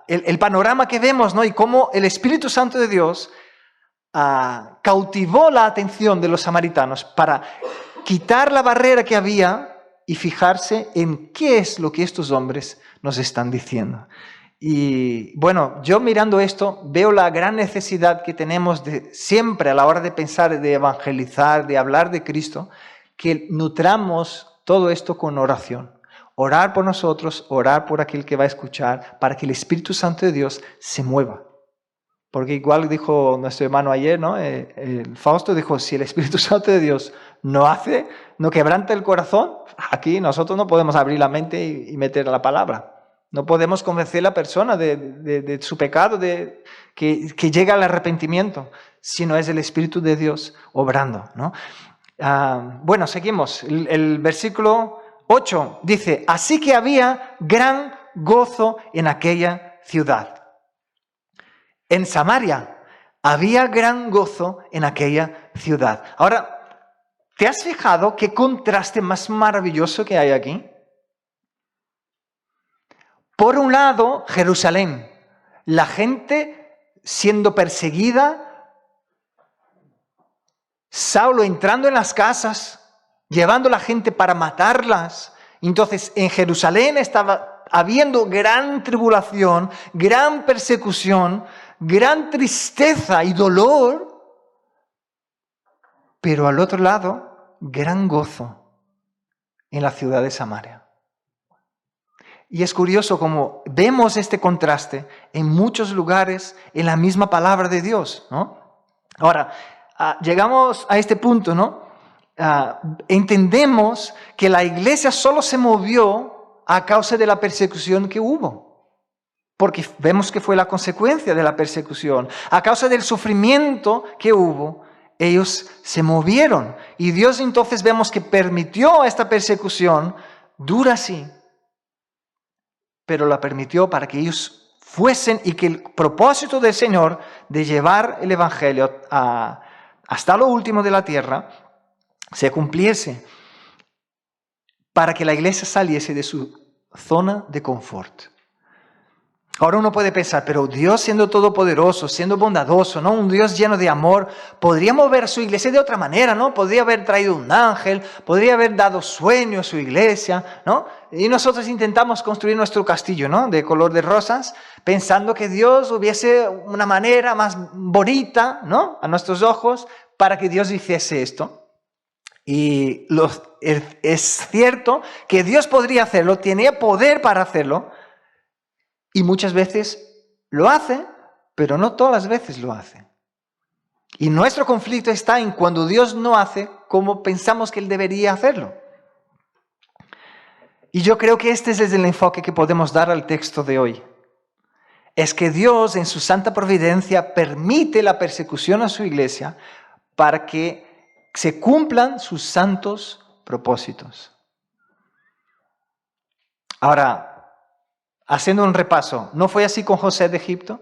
el panorama que vemos, ¿no? Y cómo el Espíritu Santo de Dios cautivó la atención de los samaritanos para quitar la barrera que había y fijarse en qué es lo que estos hombres nos están diciendo. Y bueno, yo mirando esto veo la gran necesidad que tenemos de siempre a la hora de pensar, de evangelizar, de hablar de Cristo, que nutramos todo esto con oración. Orar por nosotros, orar por aquel que va a escuchar, para que el Espíritu Santo de Dios se mueva. Porque igual dijo nuestro hermano ayer, ¿no? El Fausto dijo, si el Espíritu Santo de Dios no quebranta el corazón, aquí nosotros no podemos abrir la mente y meter la palabra. No podemos convencer a la persona de su pecado, que llegue al arrepentimiento, si no es el Espíritu de Dios obrando, ¿no? Bueno, seguimos. El versículo 8 dice, así que había gran gozo en aquella ciudad. En Samaria había gran gozo en aquella ciudad. Ahora, ¿Te has fijado qué contraste más maravilloso que hay aquí? Por un lado, Jerusalén, la gente siendo perseguida, Saulo entrando en las casas, llevando a la gente para matarlas. Entonces, en Jerusalén estaba habiendo gran tribulación, gran persecución, gran tristeza y dolor, pero al otro lado, gran gozo en la ciudad de Samaria. Y es curioso como vemos este contraste en muchos lugares en la misma palabra de Dios, ¿no? Ahora, llegamos a este punto, ¿no? Entendemos que la iglesia solo se movió a causa de la persecución que hubo, porque vemos que fue la consecuencia de la persecución. A causa del sufrimiento que hubo, ellos se movieron. Y Dios entonces vemos que permitió esta persecución dura, sí, pero la permitió para que ellos fuesen y que el propósito del Señor de llevar el Evangelio hasta lo último de la tierra se cumpliese, para que la iglesia saliese de su zona de confort. Ahora uno puede pensar, pero Dios siendo todopoderoso, siendo bondadoso, ¿no? Un Dios lleno de amor, podría mover su iglesia de otra manera, ¿no? Podría haber traído un ángel, podría haber dado sueño a su iglesia, ¿no? Y nosotros intentamos construir nuestro castillo, ¿no? De color de rosas, pensando que Dios hubiese una manera más bonita, ¿no? A nuestros ojos, para que Dios hiciese esto. Y es cierto que Dios podría hacerlo, tenía poder para hacerlo, y muchas veces lo hace, pero no todas las veces lo hace. Y nuestro conflicto está en cuando Dios no hace como pensamos que Él debería hacerlo. Y yo creo que este es el enfoque que podemos dar al texto de hoy. Es que Dios en su santa providencia permite la persecución a su iglesia para que se cumplan sus santos propósitos. Ahora, haciendo un repaso, ¿no fue así con José de Egipto?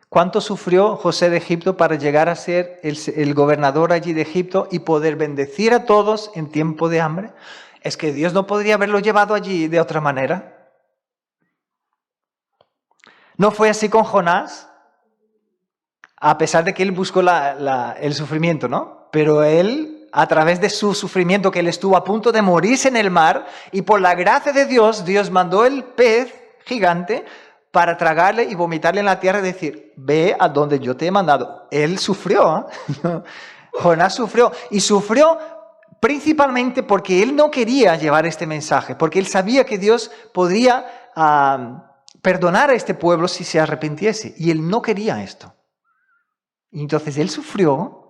¿Cuánto sufrió José de Egipto para llegar a ser el gobernador allí de Egipto y poder bendecir a todos en tiempo de hambre? ¿Es que Dios no podría haberlo llevado allí de otra manera? ¿No fue así con Jonás? A pesar de que él buscó el sufrimiento, ¿no? Pero él, a través de su sufrimiento, que él estuvo a punto de morirse en el mar, y por la gracia de Dios, Dios mandó el pez gigante para tragarle y vomitarle en la tierra y decir, ve a donde yo te he mandado. Él sufrió, ¿eh? Jonás sufrió, y sufrió principalmente porque él no quería llevar este mensaje, porque él sabía que Dios podría perdonar a este pueblo si se arrepintiese, y él no quería esto. Y entonces él sufrió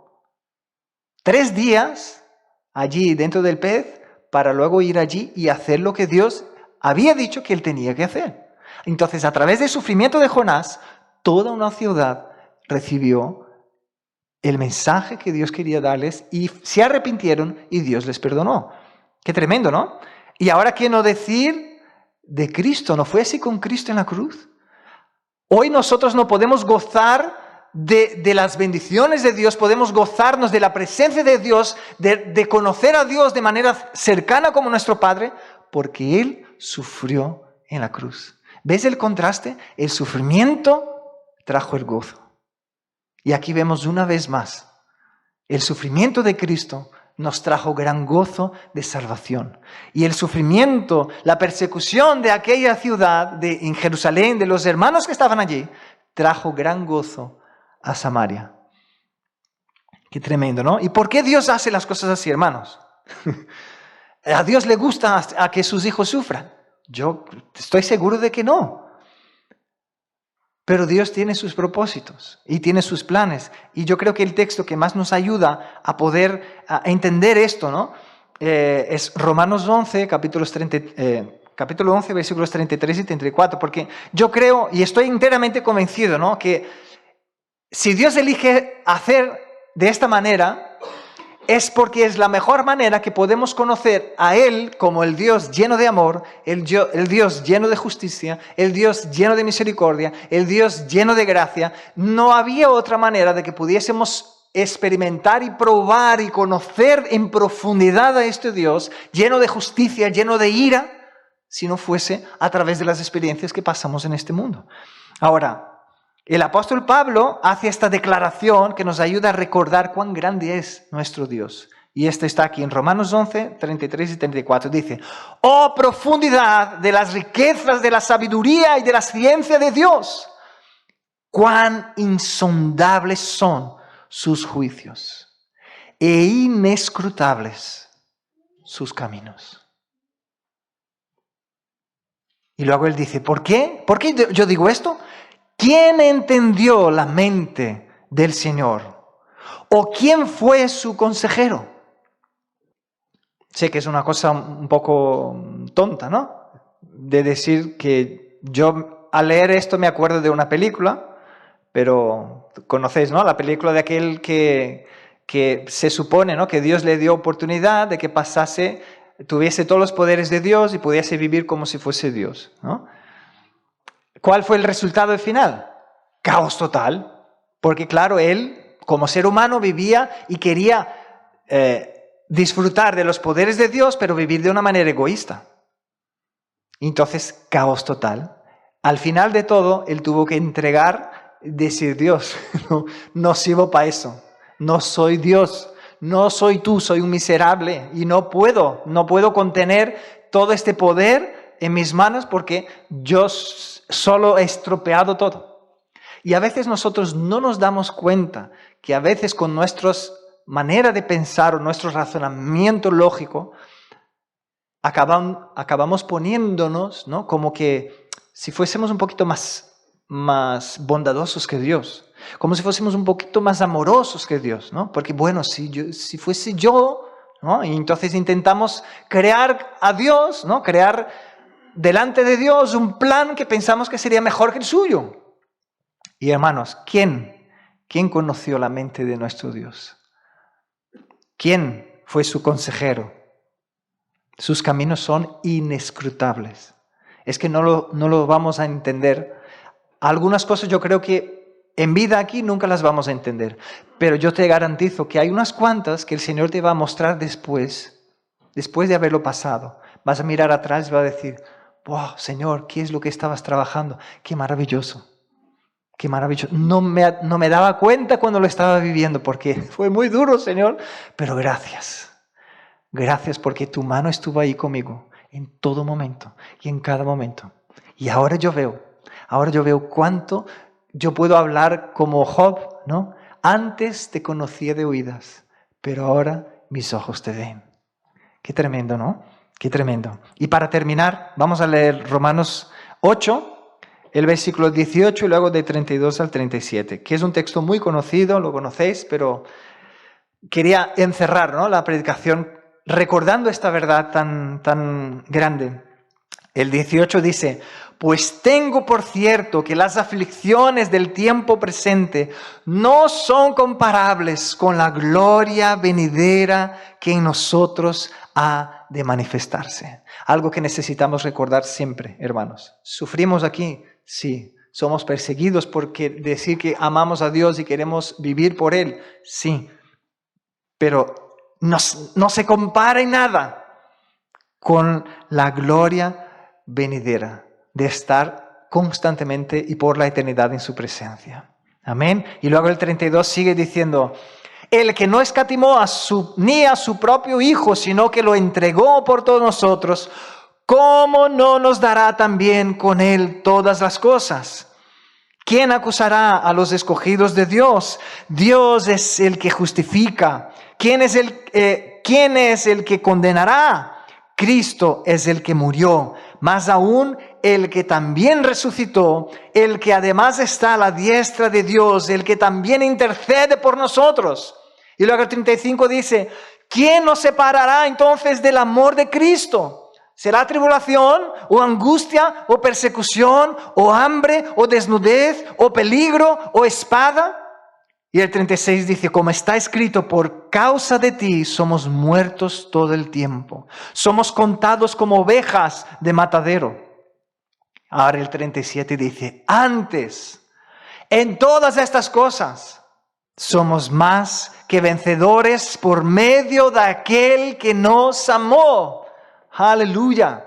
3 días allí dentro del pez para luego ir allí y hacer lo que Dios había dicho que él tenía que hacer. Entonces, a través del sufrimiento de Jonás, toda una ciudad recibió el mensaje que Dios quería darles y se arrepintieron y Dios les perdonó. Qué tremendo, ¿no? Y ahora, ¿qué no decir de Cristo? ¿No fue así con Cristo en la cruz? Hoy nosotros no podemos gozar de las bendiciones de Dios, podemos gozarnos de la presencia de Dios, de conocer a Dios de manera cercana como nuestro Padre, porque Él sufrió en la cruz. ¿Ves el contraste? El sufrimiento trajo el gozo. Y aquí vemos una vez más, el sufrimiento de Cristo nos trajo gran gozo de salvación. Y el sufrimiento, la persecución de aquella ciudad, en Jerusalén, de los hermanos que estaban allí, trajo gran gozo a Samaria. Qué tremendo, ¿no? ¿Y por qué Dios hace las cosas así, hermanos? ¿A Dios le gusta a que sus hijos sufran? Yo estoy seguro de que no. Pero Dios tiene sus propósitos y tiene sus planes. Y yo creo que el texto que más nos ayuda a poder entender esto, ¿no? Es Romanos 11, capítulo 11, versículos 33 y 34. Porque yo creo y estoy enteramente convencido, ¿no? Que si Dios elige hacer de esta manera, es porque es la mejor manera que podemos conocer a Él como el Dios lleno de amor, el Dios lleno de justicia, el Dios lleno de misericordia, el Dios lleno de gracia. No había otra manera de que pudiésemos experimentar y probar y conocer en profundidad a este Dios, lleno de justicia, lleno de ira, si no fuese a través de las experiencias que pasamos en este mundo. Ahora, el apóstol Pablo hace esta declaración que nos ayuda a recordar cuán grande es nuestro Dios. Y esto está aquí en Romanos 11, 33 y 34. Dice, ¡oh profundidad de las riquezas de la sabiduría y de la ciencia de Dios! ¡Cuán insondables son sus juicios e inescrutables sus caminos! Y luego él dice, ¿por qué? ¿Por qué yo digo esto? ¿Quién entendió la mente del Señor? ¿O quién fue su consejero? Sé que es una cosa un poco tonta, ¿no? De decir que yo al leer esto me acuerdo de una película, pero conocéis, ¿no? La película de aquel que se supone, ¿no? Que Dios le dio oportunidad de que tuviese todos los poderes de Dios y pudiese vivir como si fuese Dios, ¿no? ¿Cuál fue el resultado final? Caos total, porque claro, él como ser humano vivía y quería disfrutar de los poderes de Dios, pero vivir de una manera egoísta. Entonces, caos total. Al final de todo, él tuvo que entregar, decir, Dios, no sirvo para eso, no soy Dios, no soy tú, soy un miserable y no puedo contener todo este poder en mis manos porque yo solo he estropeado todo. Y a veces nosotros no nos damos cuenta que a veces con nuestras manera de pensar o nuestro razonamiento lógico, acabamos poniéndonos, ¿no? Como que si fuésemos un poquito más bondadosos que Dios, como si fuésemos un poquito más amorosos que Dios, ¿no? Porque bueno, si fuese yo, ¿no? Y entonces intentamos crear a Dios, ¿no? Crear delante de Dios un plan que pensamos que sería mejor que el suyo. Y hermanos, ¿quién conoció la mente de nuestro Dios? ¿Quién fue su consejero? Sus caminos son inescrutables. Es que no lo vamos a entender. Algunas cosas yo creo que en vida aquí nunca las vamos a entender. Pero yo te garantizo que hay unas cuantas que el Señor te va a mostrar después de haberlo pasado. Vas a mirar atrás y vas a decir, wow, Señor, ¿qué es lo que estabas trabajando? Qué maravilloso. Qué maravilloso. No me daba cuenta cuando lo estaba viviendo porque fue muy duro, Señor. Pero gracias. Gracias porque tu mano estuvo ahí conmigo en todo momento y en cada momento. Y ahora yo veo cuánto yo puedo hablar como Job, ¿no? Antes te conocía de oídas, pero ahora mis ojos te ven. Qué tremendo, ¿no? Qué tremendo. Y para terminar, vamos a leer Romanos 8, el versículo 18 y luego de 32 al 37, que es un texto muy conocido, lo conocéis, pero quería encerrar, ¿no? La predicación recordando esta verdad tan grande. El 18 dice, pues tengo por cierto que las aflicciones del tiempo presente no son comparables con la gloria venidera que en nosotros ha de manifestarse. Algo que necesitamos recordar siempre, hermanos. ¿Sufrimos aquí? Sí. ¿Somos perseguidos porque decir que amamos a Dios y queremos vivir por Él? Sí. Pero no se compara en nada con la gloria venidera de estar constantemente y por la eternidad en su presencia. Amén. Y luego el 32 sigue diciendo, el que no escatimó ni a su propio Hijo, sino que lo entregó por todos nosotros, ¿cómo no nos dará también con Él todas las cosas? ¿Quién acusará a los escogidos de Dios? Dios es el que justifica. ¿Quién es el que condenará? Cristo es el que murió, más aún el que también resucitó, el que además está a la diestra de Dios, el que también intercede por nosotros. Y luego el 35 dice, ¿quién nos separará entonces del amor de Cristo? ¿Será tribulación, o angustia, o persecución, o hambre, o desnudez, o peligro, o espada? Y el 36 dice, como está escrito, por causa de ti somos muertos todo el tiempo. Somos contados como ovejas de matadero. Ahora el 37 dice, antes, en todas estas cosas, Somos más que vencedores por medio de aquel que nos amó. Aleluya.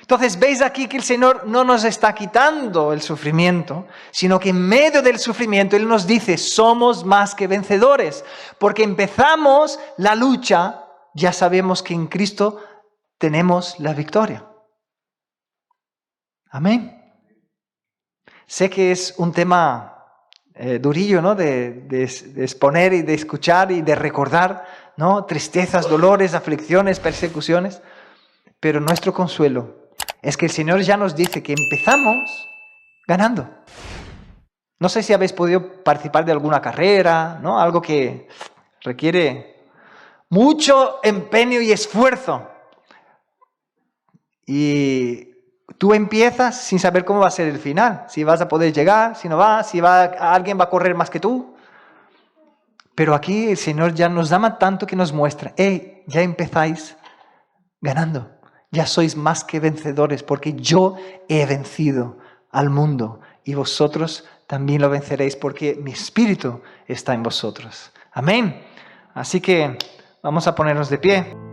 Entonces, veis aquí que el Señor no nos está quitando el sufrimiento, sino que en medio del sufrimiento Él nos dice, somos más que vencedores. Porque empezamos la lucha, ya sabemos que en Cristo tenemos la victoria. Amén. Sé que es un tema durillo, ¿no? De exponer y de escuchar y de recordar, ¿no? Tristezas, dolores, aflicciones, persecuciones. Pero nuestro consuelo es que el Señor ya nos dice que empezamos ganando. No sé si habéis podido participar de alguna carrera, ¿no? Algo que requiere mucho empeño y esfuerzo. Y tú empiezas sin saber cómo va a ser el final. Si vas a poder llegar, si no vas, si alguien va a correr más que tú. Pero aquí el Señor ya nos ama tanto que nos muestra, hey, ya empezáis ganando. Ya sois más que vencedores porque yo he vencido al mundo y vosotros también lo venceréis porque mi espíritu está en vosotros. Amén. Así que vamos a ponernos de pie.